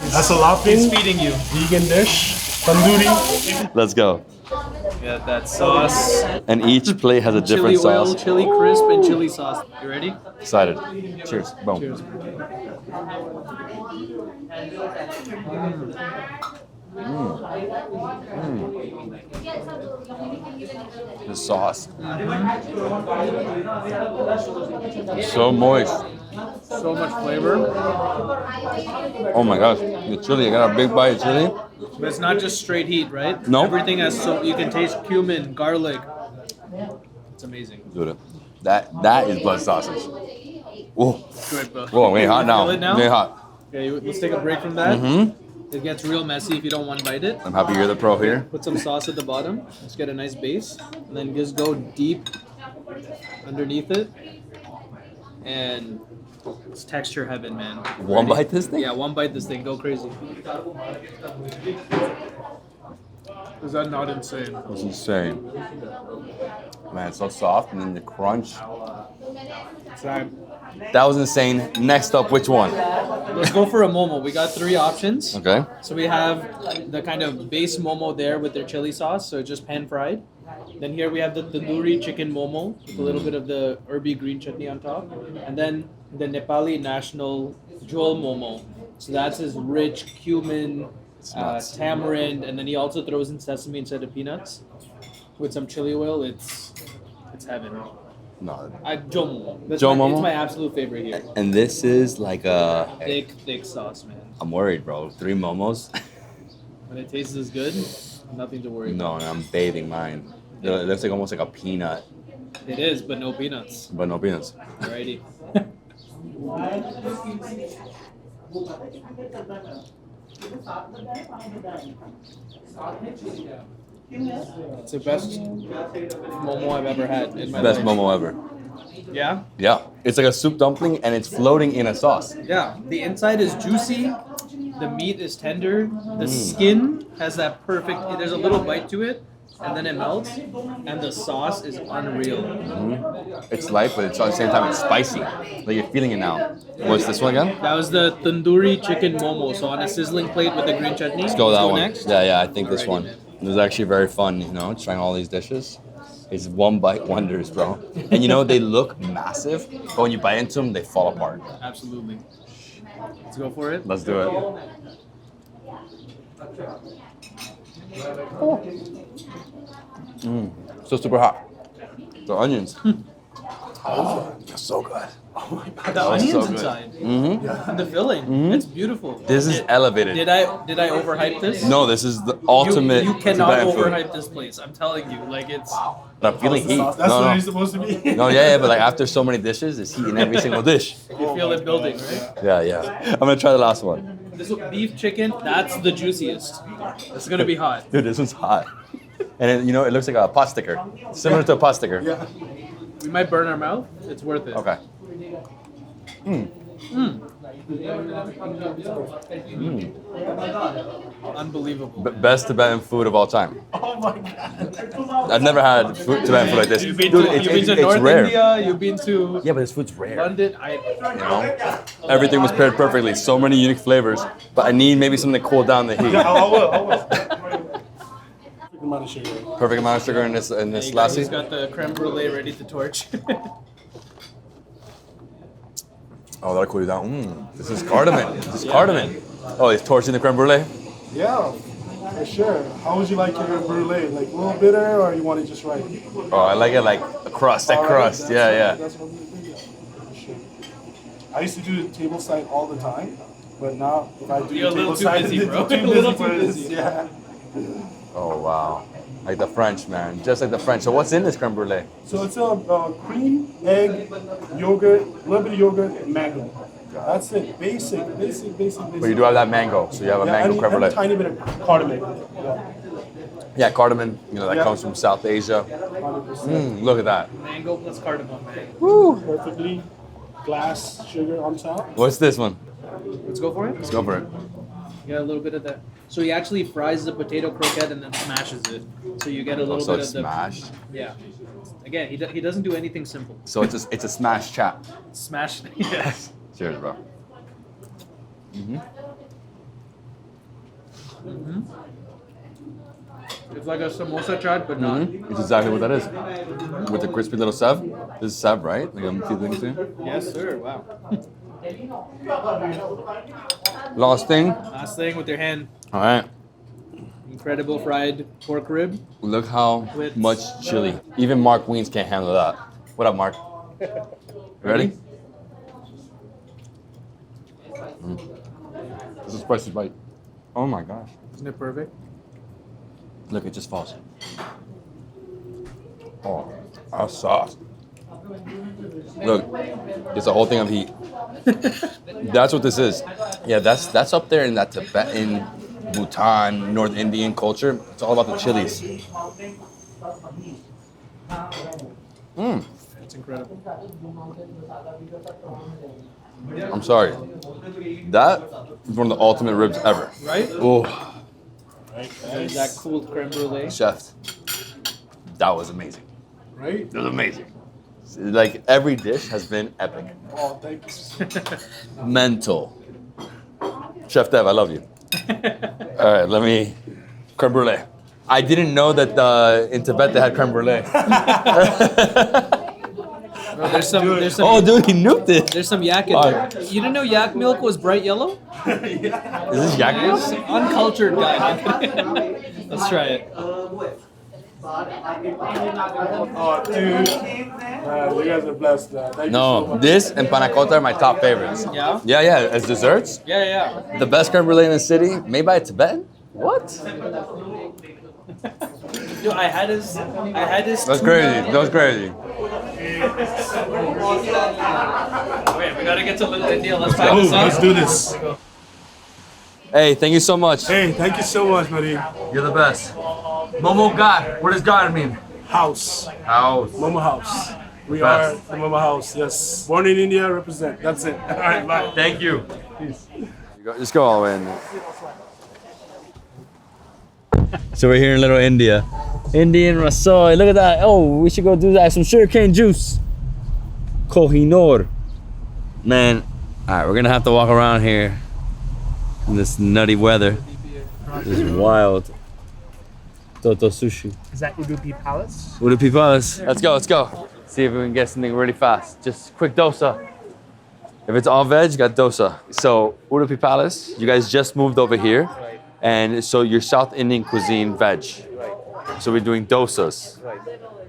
That's a laughing He's feeding you. vegan dish, tandoori. Let's go. Got that sauce. And each plate has a Chili different oil, sauce. chili crisp, and chili sauce. You ready? Excited. Cheers. Boom. Cheers. The sauce. So moist. So much flavor. Oh my gosh. The chili, I got a big bite of chili. But it's not just straight heat, right? No. Everything has so you can taste cumin, garlic. It's amazing. Dude, that is blood sausage. Whoa. Good, bro. Whoa, getting hot now. Feel it now? Getting hot. Okay, let's take a break from that. It gets real messy if you don't one bite it. I'm happy you're the pro here. Put some sauce at the bottom. Let's get a nice base. And then just go deep underneath it. And it's texture heaven, man. One Ready? bite this thing? Yeah, one bite this thing. Go crazy. Is that not insane? That's insane. Man, it's so soft and then the crunch. That was insane. Next up, which one? Let's go for a momo. We got 3 options. Okay. So we have the kind of base momo there with their chili sauce, so just pan fried. Then here we have the tandoori chicken momo with a little bit of the herby green chutney on top. And then the Nepali national jol momo. So that's his rich cumin, tamarind, and then he also throws in sesame instead of peanuts with some chili oil. It's heaven. No. Jol momo. Jol momo? It's my absolute favorite here. And this is like a... Thick sauce, man. I'm worried, bro. 3 momos? When it tastes as good, nothing to worry about. No, I'm bathing mine. It looks like almost like a peanut, It is, but no peanuts. but no peanuts. Alrighty. It's the best momo I've ever had in my Best life. momo ever. Yeah? Yeah. It's like a soup dumpling and it's floating in a sauce. Yeah. The inside is juicy. The meat is tender. The skin has that perfect, there's a little bite to it, and then it melts. And the sauce is unreal. It's light, but it's at the same time it's spicy. Like you're feeling it now. What's this one again? That was the tandoori chicken momo. So on a sizzling plate with the green chutney. Let's go that one. Next. Yeah, I think this Alrighty, one. man. It was actually very fun, you know, trying all these dishes. It's one bite wonders, bro. And you know, they look massive, but when you bite into them, they fall apart. Absolutely. Let's go for it. Let's do it. So super hot. The onions. Oh, they're so good. The onions so good. inside and the filling. It's beautiful. This is elevated. Did I overhype this? No, this is the ultimate You cannot Tibetan food. overhype this place. I'm telling you, like it's. But I'm feeling heat. That's No, what no. it's supposed to be. No, yeah, but like after so many dishes, it's heat in every single dish. You feel it building, right? Yeah. I'm gonna try the last one. This beef chicken, that's the juiciest. It's gonna be hot. Dude, this one's hot. And it, you know, it looks like a pot sticker. Similar to a pot sticker. Yeah. We might burn our mouth. It's worth it. Okay. Unbelievable. Best Tibetan food of all time. Oh my god. I've never had Tibetan food like this. You've been Dude, to, it's, you've been it's, to it's North rare. India. You've been to Yeah, but this food's rare. London. You know? Everything was paired perfectly. So many unique flavors. But I need maybe something to cool down the heat. I will. Perfect amount of sugar. Perfect amount of sugar in this He's lassi. got the creme brulee ready to torch. Oh, that'll cool you down. This is cardamom. This is cardamom. Oh, he's torching the creme brulee. Yeah. For sure. How would you like your brulee? Like a little bitter, or you want it just right? Oh, I like it like a crust, that crust. That's Yeah. That's what I'm thinking. For sure. I used to do the table side all the time, but now if I do You're a the little table too side, busy, bro. it's A little too for this. busy. Yeah. Oh, wow. Like the French, man. Just like the French. So what's in this creme brulee? So it's a cream, egg, yogurt, a little bit of yogurt, and mango. That's it. Basic. But you do have that mango. So you have a mango creme and a brulee. tiny bit of cardamom. Yeah. Yeah, cardamom. You know, that comes from South Asia. 100%. Look at that. Mango plus cardamom, man. Woo. Perfectly. Glass sugar on top. What's this one? Let's go for it. Let's go for it. You got a little bit of that. So he actually fries the potato croquette and then smashes it. So you get a little So bit it's of the smashed. Yeah. Again, he doesn't do anything simple. So it's a smash chap. Smash. Yes. Cheers, bro. It's like a samosa chaat, but not. It's exactly what that is. With the crispy little sev. This is sev, right? Like I'm feeling it. Yes, sir. Wow. Last thing. Last thing with your hand. All right. Incredible fried pork rib. Look how With- much chili. Even Mark Weens can't handle that. What up, Mark? Ready? This is a spicy bite. Oh my gosh. Isn't it perfect? Look, it just falls. Oh, our sauce. Look, it's a whole thing of heat. That's what this is. Yeah, that's up there in that Tibetan, Bhutan, North Indian culture. It's all about the chilies. It's incredible. I'm sorry. That is one of the ultimate ribs ever. Right? Oh, There's that cool creme brulee. chef, that was amazing. Right? It was amazing. Like every dish has been epic. Oh, thanks. Mental. Chef Dev, I love you. All right, let me creme brulee. I didn't know that in Tibet they had creme brulee. Bro, there's some. Oh, dude, he nuked it. There's some yak in there. You didn't know yak milk was bright yellow? Is this yak milk? Uncultured guy. Let's try it. Oh, dude. You guys are blessed. Thank you so No, much. this and panna cotta are my top favorites. Yeah? Yeah, as desserts. Yeah. The best creme brulee in the city, made by a Tibetan? What? Dude, I had his. That's crazy. That's crazy. Wait, we gotta get to Little India. Let's go. pack this up. Let's do this. Hey, thank you so much. Hey, thank you so much, buddy. You're the best. Momo Ghar. What does Ghar mean? House. House. Momo House. We Best. are the Momo House, yes. Born in India, represent. That's it. All right, bye. Thank you. Just go all the way in. So we're here in Little India. Indian Rasoi. Look at that. Oh, we should go do that. Some sugarcane juice. Kohinoor. Man, all right, we're gonna have to walk around here in this nutty weather. This is wild. Toto sushi. Is that Udupi Palace? Udupi Palace. Let's go. See if we can get something really fast. Just quick dosa. If it's all veg, got dosa. So Udupi Palace, you guys just moved over here. And so you're South Indian cuisine veg. So we're doing dosas.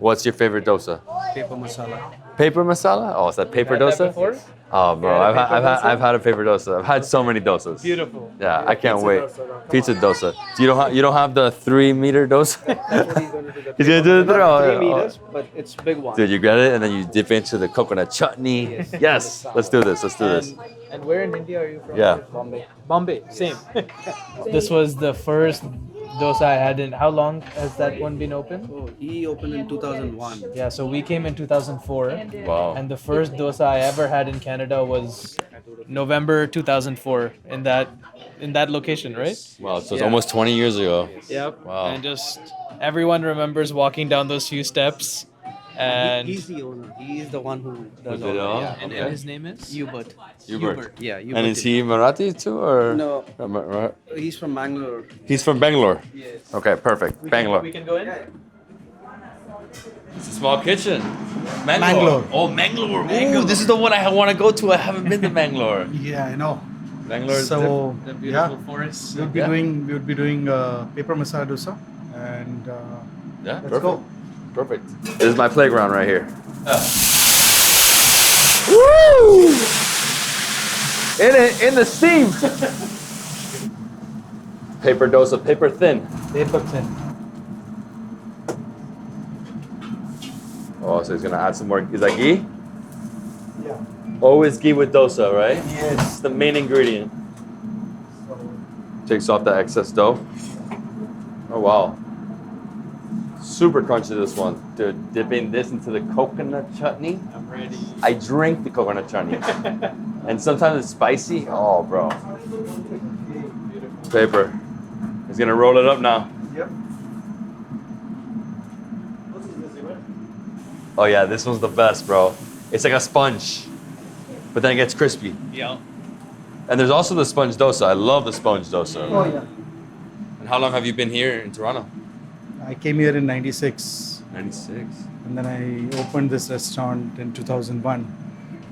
What's your favorite dosa? Paper masala. Paper masala? Oh, is that paper Had that dosa? before? Oh, bro, I've had a paper dosa. I've had so many dosas. Beautiful. Yeah, I can't wait. Pizza dosa. You don't have the 3-meter dosa? He's gonna do the 3 meters, but it's big one. Dude, you get it, and then you dip into the coconut chutney. Yes, let's do this. And where in India are you from? Yeah. Bombay, same. This was the first dosa I had in. How long has that one been open? Oh, he opened in 2001. Yeah, so we came in 2004. Wow. And the first dosa I ever had in Canada was November 2004 in that location, right? Wow, so it's Yeah. almost 20 years ago. Yep. Wow. And just everyone remembers walking down those few steps. And He's the owner. He is the one who does Who did all all? that. and, Okay. and his name is Hubert. Hubert. Yeah, Hubert. And is he Marathi too, or? No. Right. He's from Bangalore. He's from Bangalore. Yes. Okay, perfect. Bangalore. We can go in? It's a small kitchen. Mangalore. Oh, Mangalore. Ooh, this is the one I want to go to. I haven't been to Mangalore. Yeah, I know. Bangalore is So The beautiful yeah, forests. we would be doing paper masala dosa, and Yeah, let's go. Perfect. This is my playground right here. Woo! In the steam. Paper dosa, paper thin. Paper thin. Oh, so he's gonna add some more. Is that ghee? Yeah. Always ghee with dosa, right? Yes. It's the main ingredient. Takes off the excess dough. Oh wow. Super crunchy this one. Dude, dipping this into the coconut chutney. I'm ready. I drink the coconut chutney. And sometimes it's spicy. Oh, bro. Paper. He's gonna roll it up now. Yep. Oh yeah, this one's the best, bro. It's like a sponge, but then it gets crispy. Yeah. And there's also the sponge dosa. I love the sponge dosa. Oh yeah. And how long have you been here in Toronto? I came here in '96, 96. and then I opened this restaurant in 2001.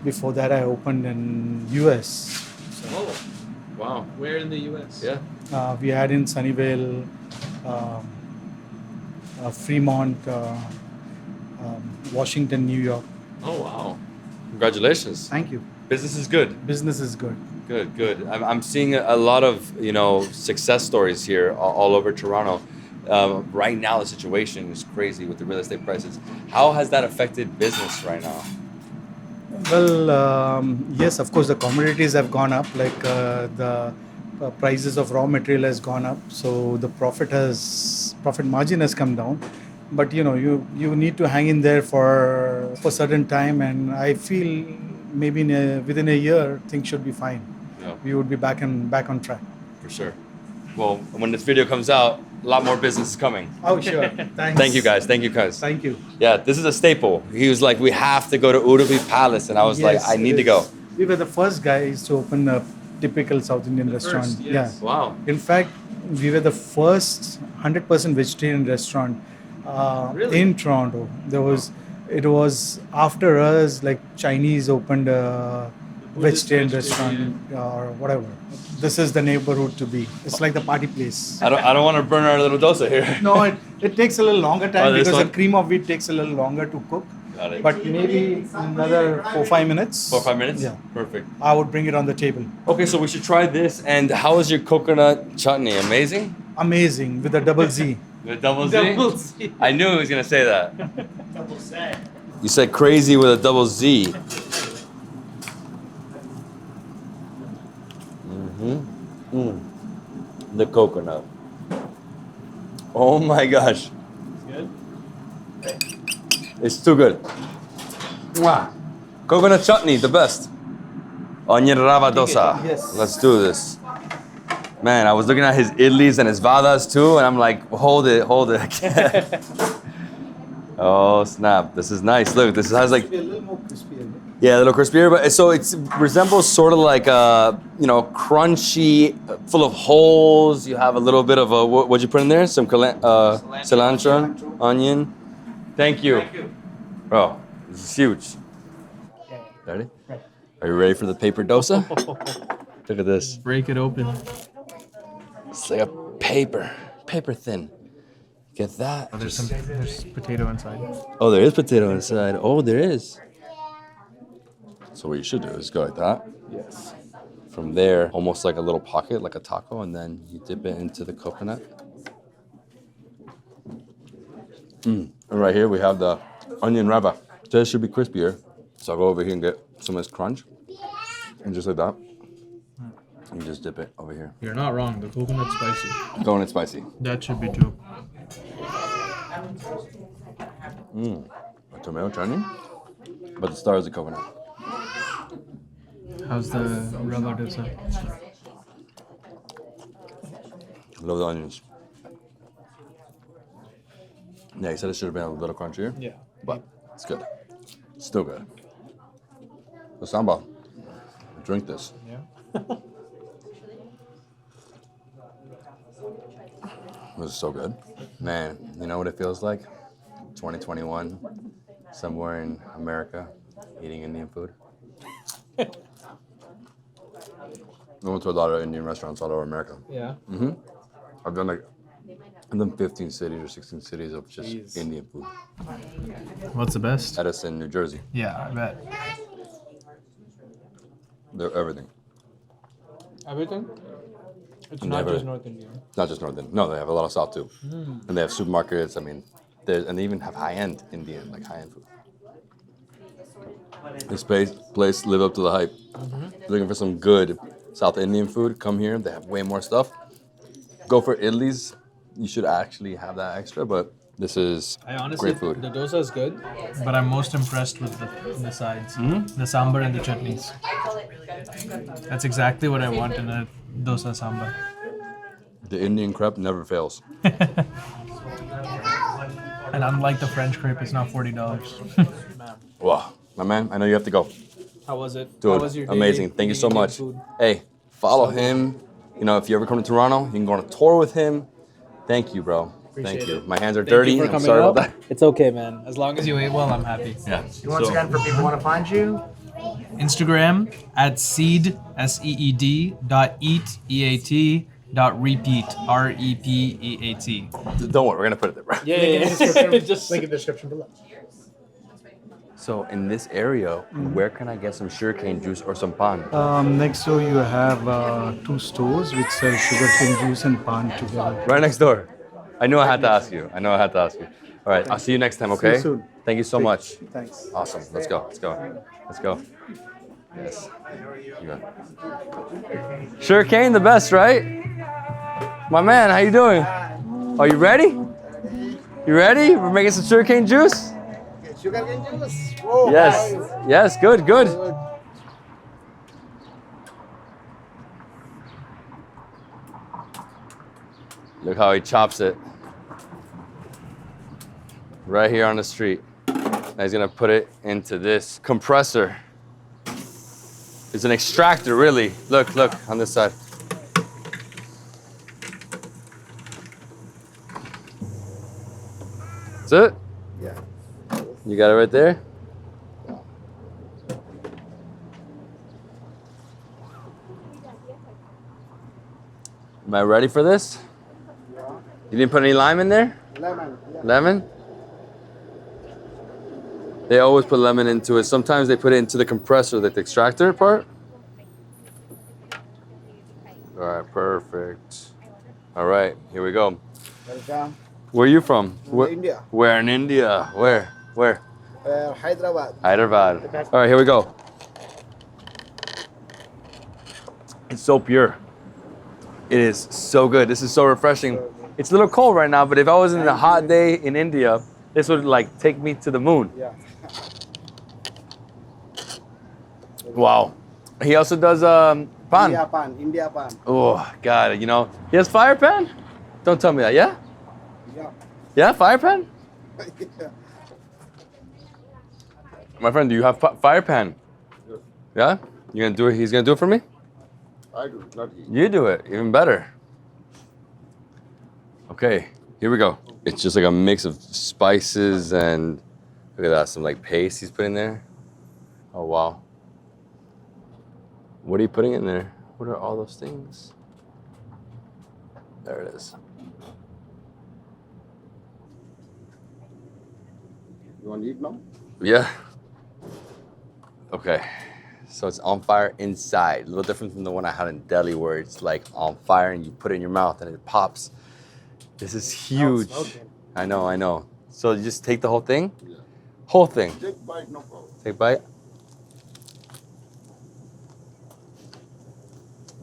Before that, I opened in US. Oh, wow. Where in the U.S.? Yeah. We had in Sunnyvale, Fremont, Washington, New York. Oh, wow. Congratulations. Thank you. Business is good. Business is good. Good, good. I'm seeing a lot of, success stories here all over Toronto. Right now, the situation is crazy with the real estate prices. How has that affected business right now? Well, yes, of course, the commodities have gone up. Like the prices of raw material has gone up, so the profit margin has come down. But you need to hang in there for certain time, and I feel maybe within a year things should be fine. Yeah. We would be back on track. For sure. Well, when this video comes out, a lot more business is coming. Oh sure. Thanks. Thank you guys. Thank you guys. Thank you. Yeah, this is a staple. He was like, we have to go to Udupi Palace. And I was like, Yes, I need to it go. is. We were the first guys to open a typical South Indian restaurant. first, yes. Wow. Yeah. In fact, we were the first 100% vegetarian restaurant Really? in Toronto. It was after us, like Chinese opened a vegetarian restaurant or whatever. This is the neighborhood to be. It's like the party place. I don't want to burn our little dosa here. No, it takes a little longer time Oh, this because one? the cream of wheat takes a little longer to cook. Got it. But maybe another 4-5 minutes. 4 or 5 minutes? Yeah. Perfect. I would bring it on the table. Okay, so we should try this. And how is your coconut chutney? Amazing? Amazing with a double Z. The double Z? Double Z. I knew he was going to say that. You said crazy with a double Z. The coconut. Oh my gosh. Good. It's too good. Mwah. Coconut chutney, the best. Onion rava dosa. Yes. Let's do this. Man, I was looking at his idlis and his vadas too, and I'm like, hold it. I can't. Oh snap! This is nice. Look, this has like, A little more crispy. yeah, a little crispier, but so it resembles sort of like crunchy, full of holes. You have a little bit of a what'd you put in there? Some cilantro, onion. Thank you. Bro, this is huge. Ready? Are you ready for the paper dosa? Look at this. Break it open. It's like a paper thin. Get that. There's potato inside. Oh, there is potato inside. Oh, there is. So what you should do is go like that. Yes. From there, almost like a little pocket, like a taco, and then you dip it into the coconut. And right here we have the onion rava. This should be crispier. So I'll go over here and get some of this crunch. And just like that. You just dip it over here. You're not wrong. The coconut's spicy. Going in spicy. That should be too. A tomato chutney. But the star is the coconut. How's the rava dosa? Love the onions. Yeah, he said it should have been a little crunchier. Yeah. But it's good. Still good. The sambal. Drink this. Yeah. This is so good. Man, you know what it feels like? 2021, somewhere in America, eating Indian food. I went to a lot of Indian restaurants all over America. Yeah. I've done 15 cities or 16 cities of just Jeez. Indian food. What's the best? Edison, New Jersey. Yeah, I bet. They're everything. Everything? It's not just North India. Not just North Indian. No, they have a lot of South too. And they have supermarkets. I mean, and they even have high-end Indian, like high-end food. This place live up to the hype. Looking for some good South Indian food, come here. They have way more stuff. Go for idlis. You should actually have that extra, but this is I honestly, great food. the dosa is good, but I'm most impressed with the sides. The sambar and the chutneys. That's exactly what I want in a dosa sambar. The Indian crepe never fails. And unlike the French crepe, it's not $40. Wow, my man, I know you have to go. How was it? Dude, How was your day amazing. Thank you so eating much. food? Hey, follow him. You know, if you ever come to Toronto, you can go on a tour with him. Thank you, bro. Thank you. My hands are dirty. I'm sorry about that. It's okay, man. As long as you ate well, I'm happy. Yeah. Once again, for people who want to find you, Instagram at seed, SEED, .eat, EAT, .repeat, REPEAT. Don't worry, we're gonna put it there, bro. Just link in the description below. So in this area, where can I get some sugarcane juice or some pan? Next door you have 2 stores which sell sugarcane juice and pan together. Right next door. I knew I had to ask you. All right, I'll see you next time, okay? you soon. Thank you so much. Thanks. Awesome. Let's go. Yes. You got it. Sugarcane, the best, right? My man, how you doing? Are you ready? You ready? We're making some sugarcane juice? Sugarcane juice. Whoa, Yes. nice. Yes, good. Look how he chops it. Right here on the street. Now he's gonna put it into this compressor. It's an extractor, really. Look, on this side. That's it? Yeah. You got it right there? Am I ready for this? You didn't put any lime in there? Lemon. Yeah. Lemon? They always put lemon into it. Sometimes they put it into the compressor, like the extractor part. All right, perfect. All right, here we go. Welcome. Where are you from? India. Where in India? Where? Hyderabad. Hyderabad. All right, here we go. It's so pure. It is so good. This is so refreshing. It's a little cold right now, but if I was in a hot day in India, this would like take me to the moon. Yeah. Wow. He also does pan. India pan. Oh, God, you know. He has fire pan? Don't tell me that, yeah? Yeah. Yeah, fire pan? My friend, do you have fire pan? Yeah? You gonna do it? He's gonna do it for me? I do, not he. You do it, even better. Okay, here we go. It's just like a mix of spices and look at that, some like paste he's putting there. Oh, wow. What are you putting in there? What are all those things? There it is. You want to eat now? Yeah. Okay. So it's on fire inside. A little different from the one I had in Delhi where it's like on fire and you put it in your mouth and it pops. This is huge. I know. So you just take the whole thing? Yeah. Whole thing. Take bite, no problem. Take a bite.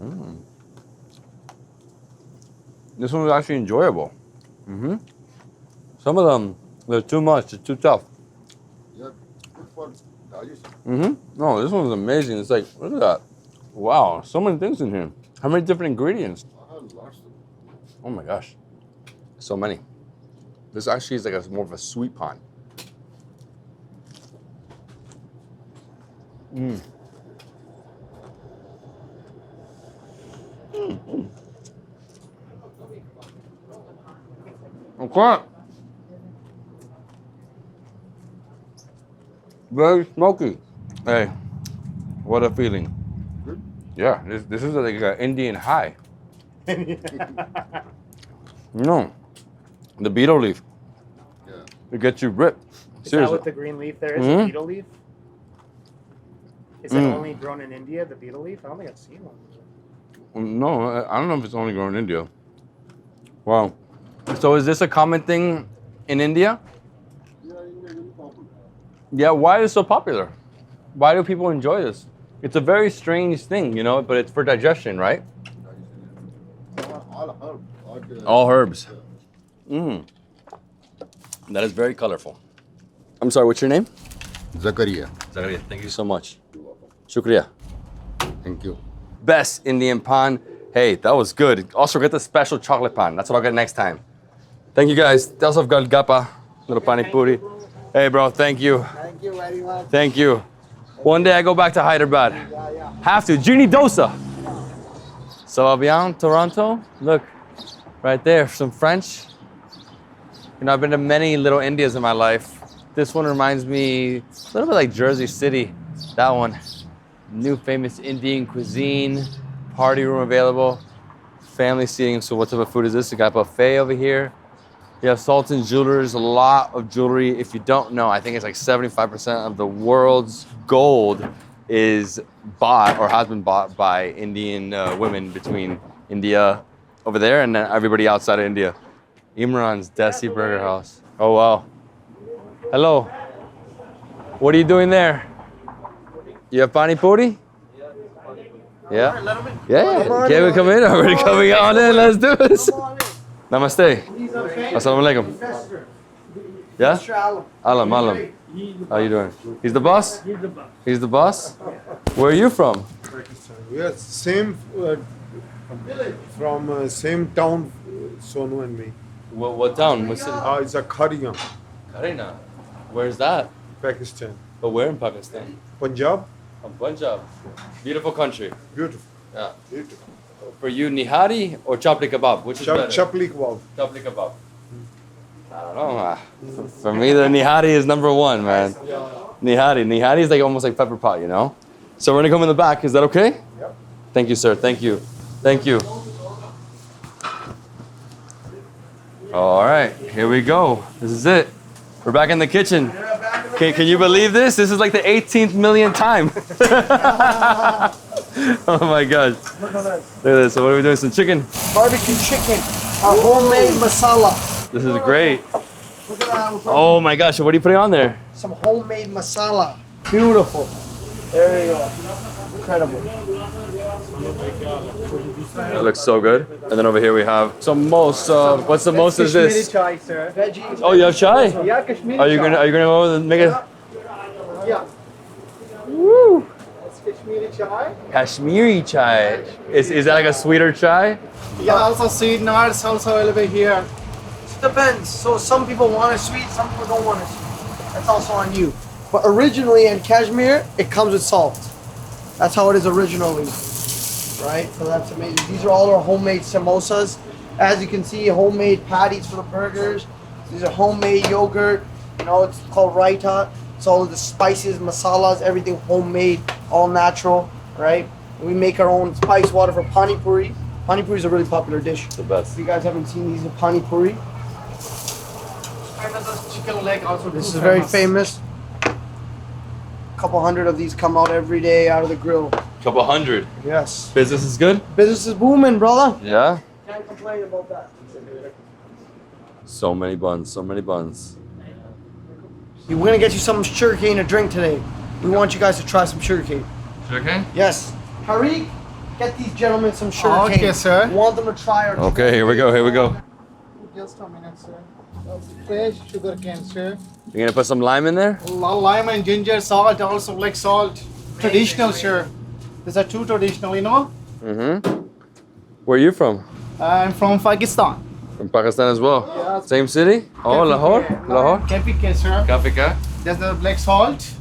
Mm. This one was actually enjoyable. Mm-hmm. Some of them, they're too much. It's too tough. Yeah, good for digestion. Mm-hmm. No, this one's amazing. It's like, look at that. Wow, so many things in here. How many different ingredients? Lots of. Oh my gosh. So many. This actually is like more of a sweet pan. Mm. Okay. Very smoky. Hey, what a feeling. Good. Yeah, this is like an Indian high. No, the beetle leaf. Yeah. It gets you ripped. Is that Seriously. what the green leaf there is? Mhm. A beetle leaf? Is it only grown in India, the beetle leaf? I don't think I've seen one. No, I don't know if it's only grown in India. Wow. So is this a common thing in India? Yeah, India is very popular. Yeah, why is it so popular? Why do people enjoy this? It's a very strange thing, you know, but it's for digestion, right? All herbs. All herbs. That is very colorful. I'm sorry, what's your name? Zakaria. Zakaria, thank you so much. Shukriya. Thank you. Best Indian pan. Hey, that was good. Also get the special chocolate pan. That's what I'll get next time. Thank you guys. Tell us Golgappa, little pani puri. Hey bro, thank you. Thank you very much. Thank you. One day I go back to Hyderabad. Have to. Genie dosa. So I'll be on Toronto. Look, right there, some French. You know, I've been to many little Indias in my life. This one reminds me a little bit like Jersey City. That one. New famous Indian cuisine. Party room available. Family seating. So what type of food is this? We got a buffet over here. You have Sultan Jewelers, a lot of jewelry. If you don't know, I think it's like 75% of the world's gold is bought or has been bought by Indian women between India over there and then everybody outside of India. Imran's Desi Burger House. Oh, wow. Hello. What are you doing there? You have pani puri? Yeah? Yeah. Can we come in? Are we coming on in? Let's do this. Namaste. Assalamu alaikum. Yeah? Alam. How you doing? He's the boss? He's the boss? Where are you from? We are same from same town, Sonu and me. What town? What city? It's a Khariyan, Karina. Where's that? Pakistan. But where in Pakistan? Punjab, From Punjab. Beautiful country. beautiful. Yeah. Beautiful. For you, nihari or chapli kebab? Which is better? Chapli kebab. Chapli kebab. I don't know. For me, the nihari is number one, man. Nihari is like almost like pepper pot, you know? So we're gonna come in the back. Is that okay? Yep. Thank you, sir. Thank you. Thank you. All right, here we go. This is it. We're back in the kitchen. Can you believe this? This is like the 18th million time. Oh my God. Look at this. So what are we doing? Some chicken. Barbecue chicken, our homemade masala. This is great. Look at that. Oh my gosh, what are you putting on there? Some homemade masala. Beautiful. There you go. Incredible. That looks so good. And then over here we have some most. What's the most is this? Chai, sir. Veggies. Oh, you have chai? Yeah, Kashmiri Are you gonna go over and make it? Yeah. Woo! That's Kashmiri chai. Kashmiri chai. Is that like a sweeter chai? Yeah, also sweet nuts also available here. It depends. So some people want it sweet, some people don't want it sweet. That's also on you. But originally in Kashmir, it comes with salt. That's how it is originally. Right? So that's amazing. These are all our homemade samosas. As you can see, homemade patties for the burgers. These are homemade yogurt. You know, it's called raita. It's all of the spices, masalas, everything homemade, all natural, right? And we make our own spice water for pani puri. Pani puri is a really popular dish. The best. If you guys haven't seen these, pani puri. Chicken leg also. This is very famous. A couple hundred of these come out every day out of the grill. Couple hundred. Yes. Business is good? Business is booming, brother. Yeah? Can't complain about that. So many buns, so many buns. We're gonna get you some sugarcane to drink today. We want you guys to try some sugarcane. Okay. Yes. Harik, get these gentlemen some sugarcane. Okay, sir. We want them to try our Okay, here we go, here we go. Just a minute, sir. Fresh sugarcane, sir. You're gonna put some lime in there? Lime and ginger, salt, also like salt. Traditional, sir. These are two traditional, you know? Mm-hmm. Where are you from? I'm from Pakistan. From Pakistan as well? Yeah. Same city? Oh, Lahore? Lahore? Kepike, sir. Kafika? There's the black salt.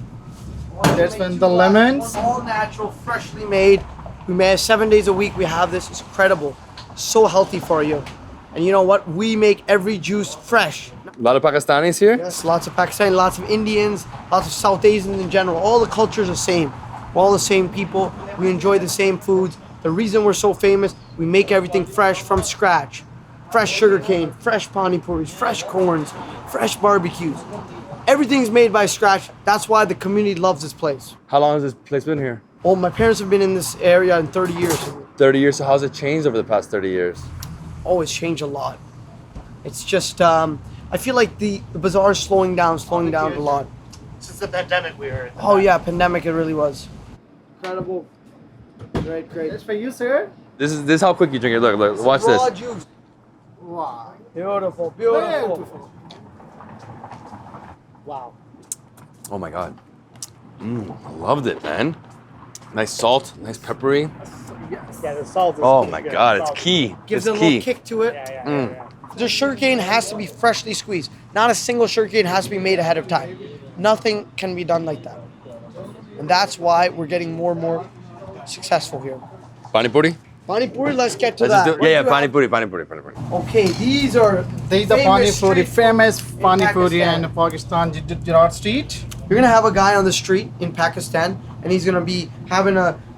There's when the lemons. All natural, freshly made. We make 7 days a week. We have this. It's incredible. So healthy for you. And you know what? We make every juice fresh. A lot of Pakistanis here? Yes, lots of Pakistani, lots of Indians, lots of South Asians in general. All the cultures are the same. We're all the same people. We enjoy the same foods. The reason we're so famous, we make everything fresh from scratch. Fresh sugarcane, fresh pani puris, fresh corns, fresh barbecues. Everything's made by scratch. That's why the community loves this place. How long has this place been here? Well, my parents have been in this area in 30 years. 30 years. So how's it changed over the past 30 years? Oh, it's changed a lot. It's just, I feel like the bazaar is slowing down a lot. Since the pandemic, we heard. Oh yeah, pandemic, it really was. Incredible. Great. That's for you, sir. This is how quick you drink it. Look, watch Raw this. juice. Wow. Beautiful. Wow. Oh my God. I loved it, man. Nice salt, nice peppery. Yeah, the salt is Oh key. my Yeah, God, the it's salt. key. Gives It's it a key. little kick to it. Yeah. The sugarcane has to be freshly squeezed. Not a single sugarcane has to be made ahead of time. Nothing can be done like that. And that's why we're getting more and more successful here. Pani puri? Pani puri, let's get to Let's that. just do, What yeah, do you pani have? puri, pani puri, pani puri. Okay, these are These are famous Pani Puri, street famous food Pani in Puri Pakistan. in Pakistan, Gujarat street. You're gonna have a guy on the street in Pakistan, and he's gonna be having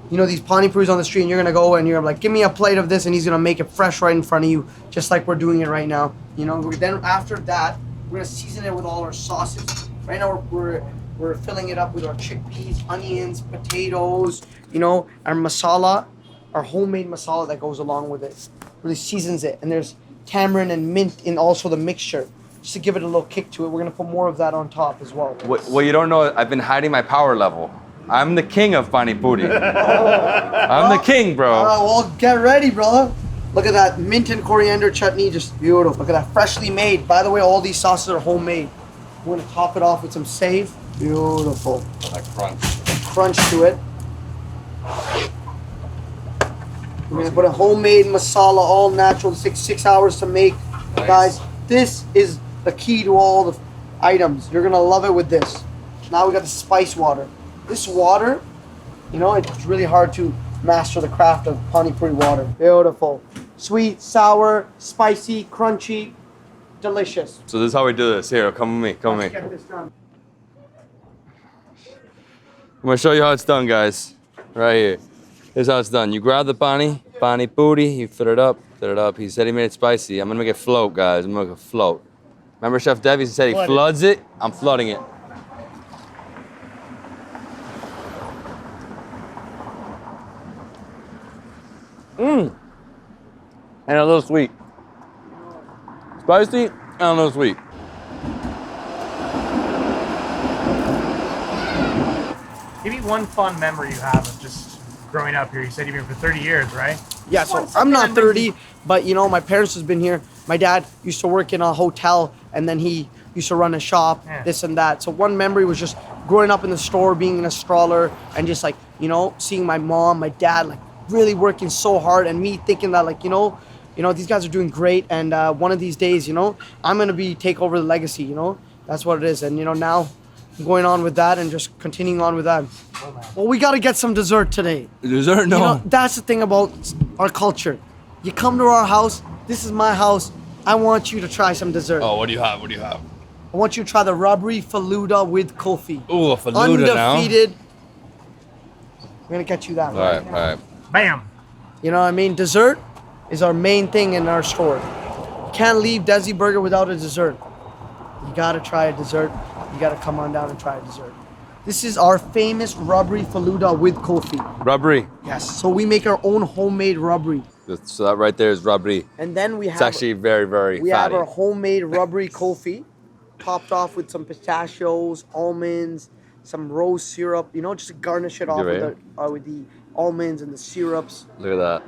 these pani puris on the street, and you're gonna go and you're like, give me a plate of this, and he's gonna make it fresh right in front of you, just like we're doing it right now. Then after that, we're gonna season it with all our sauces. Right now we're filling it up with our chickpeas, onions, potatoes, our masala, our homemade masala that goes along with it. Really seasons it, and there's tamarind and mint in also the mixture. Just to give it a little kick to it, we're gonna put more of that on top as well. What you don't know, I've been hiding my power level. I'm the king of pani puri. I'm the king, bro. Well, get ready, brother. Look at that mint and coriander chutney, just beautiful. Look at that, freshly made. By the way, all these sauces are homemade. We're gonna top it off with some save. Beautiful. Like crunch. Crunch to it. We're gonna put a homemade masala, all natural. It takes 6 hours to make. Nice. Guys, this is the key to all the items. You're gonna love it with this. Now we got the spice water. This water, it's really hard to master the craft of pani puri water. Beautiful. Sweet, sour, spicy, crunchy, delicious. So this is how we do this. Here, come with me, come with Let's me. get this done. I'm gonna show you how it's done, guys. Right here. Here's how it's done. You grab the pani puri, you fill it up. He said he made it spicy. I'm gonna make it float, guys. I'm gonna make it float. Remember Chef Devi said he Flood it. floods it? I'm flooding it. And a little sweet. Spicy and a little sweet. Give me one fun memory you have of just growing up here. You said you've been here for 30 years, right? Yeah, so I'm not 30, but my parents has been here. My dad used to work in a hotel, and then he used to run a shop, Yeah. this and that. So one memory was just growing up in the store, being in a stroller, and just like, seeing my mom, my dad, like really working so hard, and me thinking that like, these guys are doing great, and one of these days, I'm gonna take over the legacy, That's what it is, and now I'm going on with that and just continuing on with that. Well, we gotta get some dessert today. Dessert? No. That's the thing about our culture. You come to our house, this is my house, I want you to try some dessert. Oh, what do you have? What do you have? I want you to try the rubbery faluda with kulfi. Ooh, a faluda now. Undefeated. We're gonna get you that All right, all right. Bam. You know what I mean? Dessert is our main thing in our store. You can't leave Desi Burger without a dessert. You gotta try a dessert. You gotta come on down and try a dessert. This is our famous rubbery faluda with kulfi. Rubbery. Yes. So we make our own homemade rubbery. So that right there is rubbery. And then we have It's actually very, very we fatty. have our homemade rubbery kulfi, topped off with some pistachios, almonds, some rose syrup. Just to garnish it off with the almonds and the syrups. Look at that.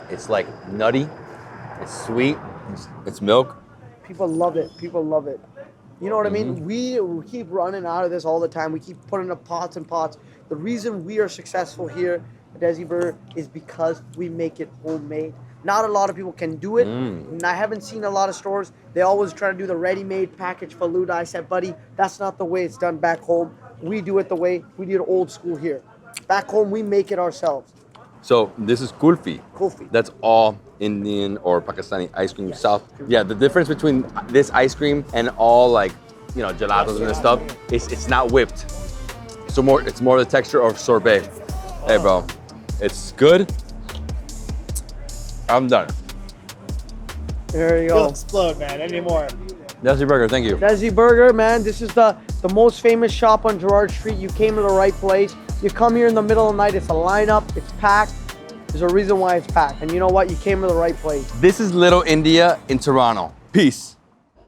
It's like nutty. It's sweet. It's milk. People love it. People love it. You know what I mean? We keep running out of this all the time. We keep putting up pots and pots. The reason we are successful here at Desi Burger is because we make it homemade. Not a lot of people can do it. And I haven't seen a lot of stores. They always try to do the ready-made packaged faluda. I said, buddy, that's not the way it's done back home. We do it the way we do it old school here. Back home, we make it ourselves. So this is kulfi. Kulfi. That's all Indian or Pakistani ice cream. South. Yeah, the difference between this ice cream and all like, you know, gelatos and this stuff, it's not whipped. So it's more the texture of sorbet. Hey, bro, it's good. I'm done. There you You'll go. explode, man. Any more? Desi Burger, thank you. Desi Burger, man. This is the most famous shop on Gerrard Street. You came to the right place. You come here in the middle of the night. It's a lineup. It's packed. There's a reason why it's packed. And you know what? You came to the right place. This is Little India in Toronto. Peace.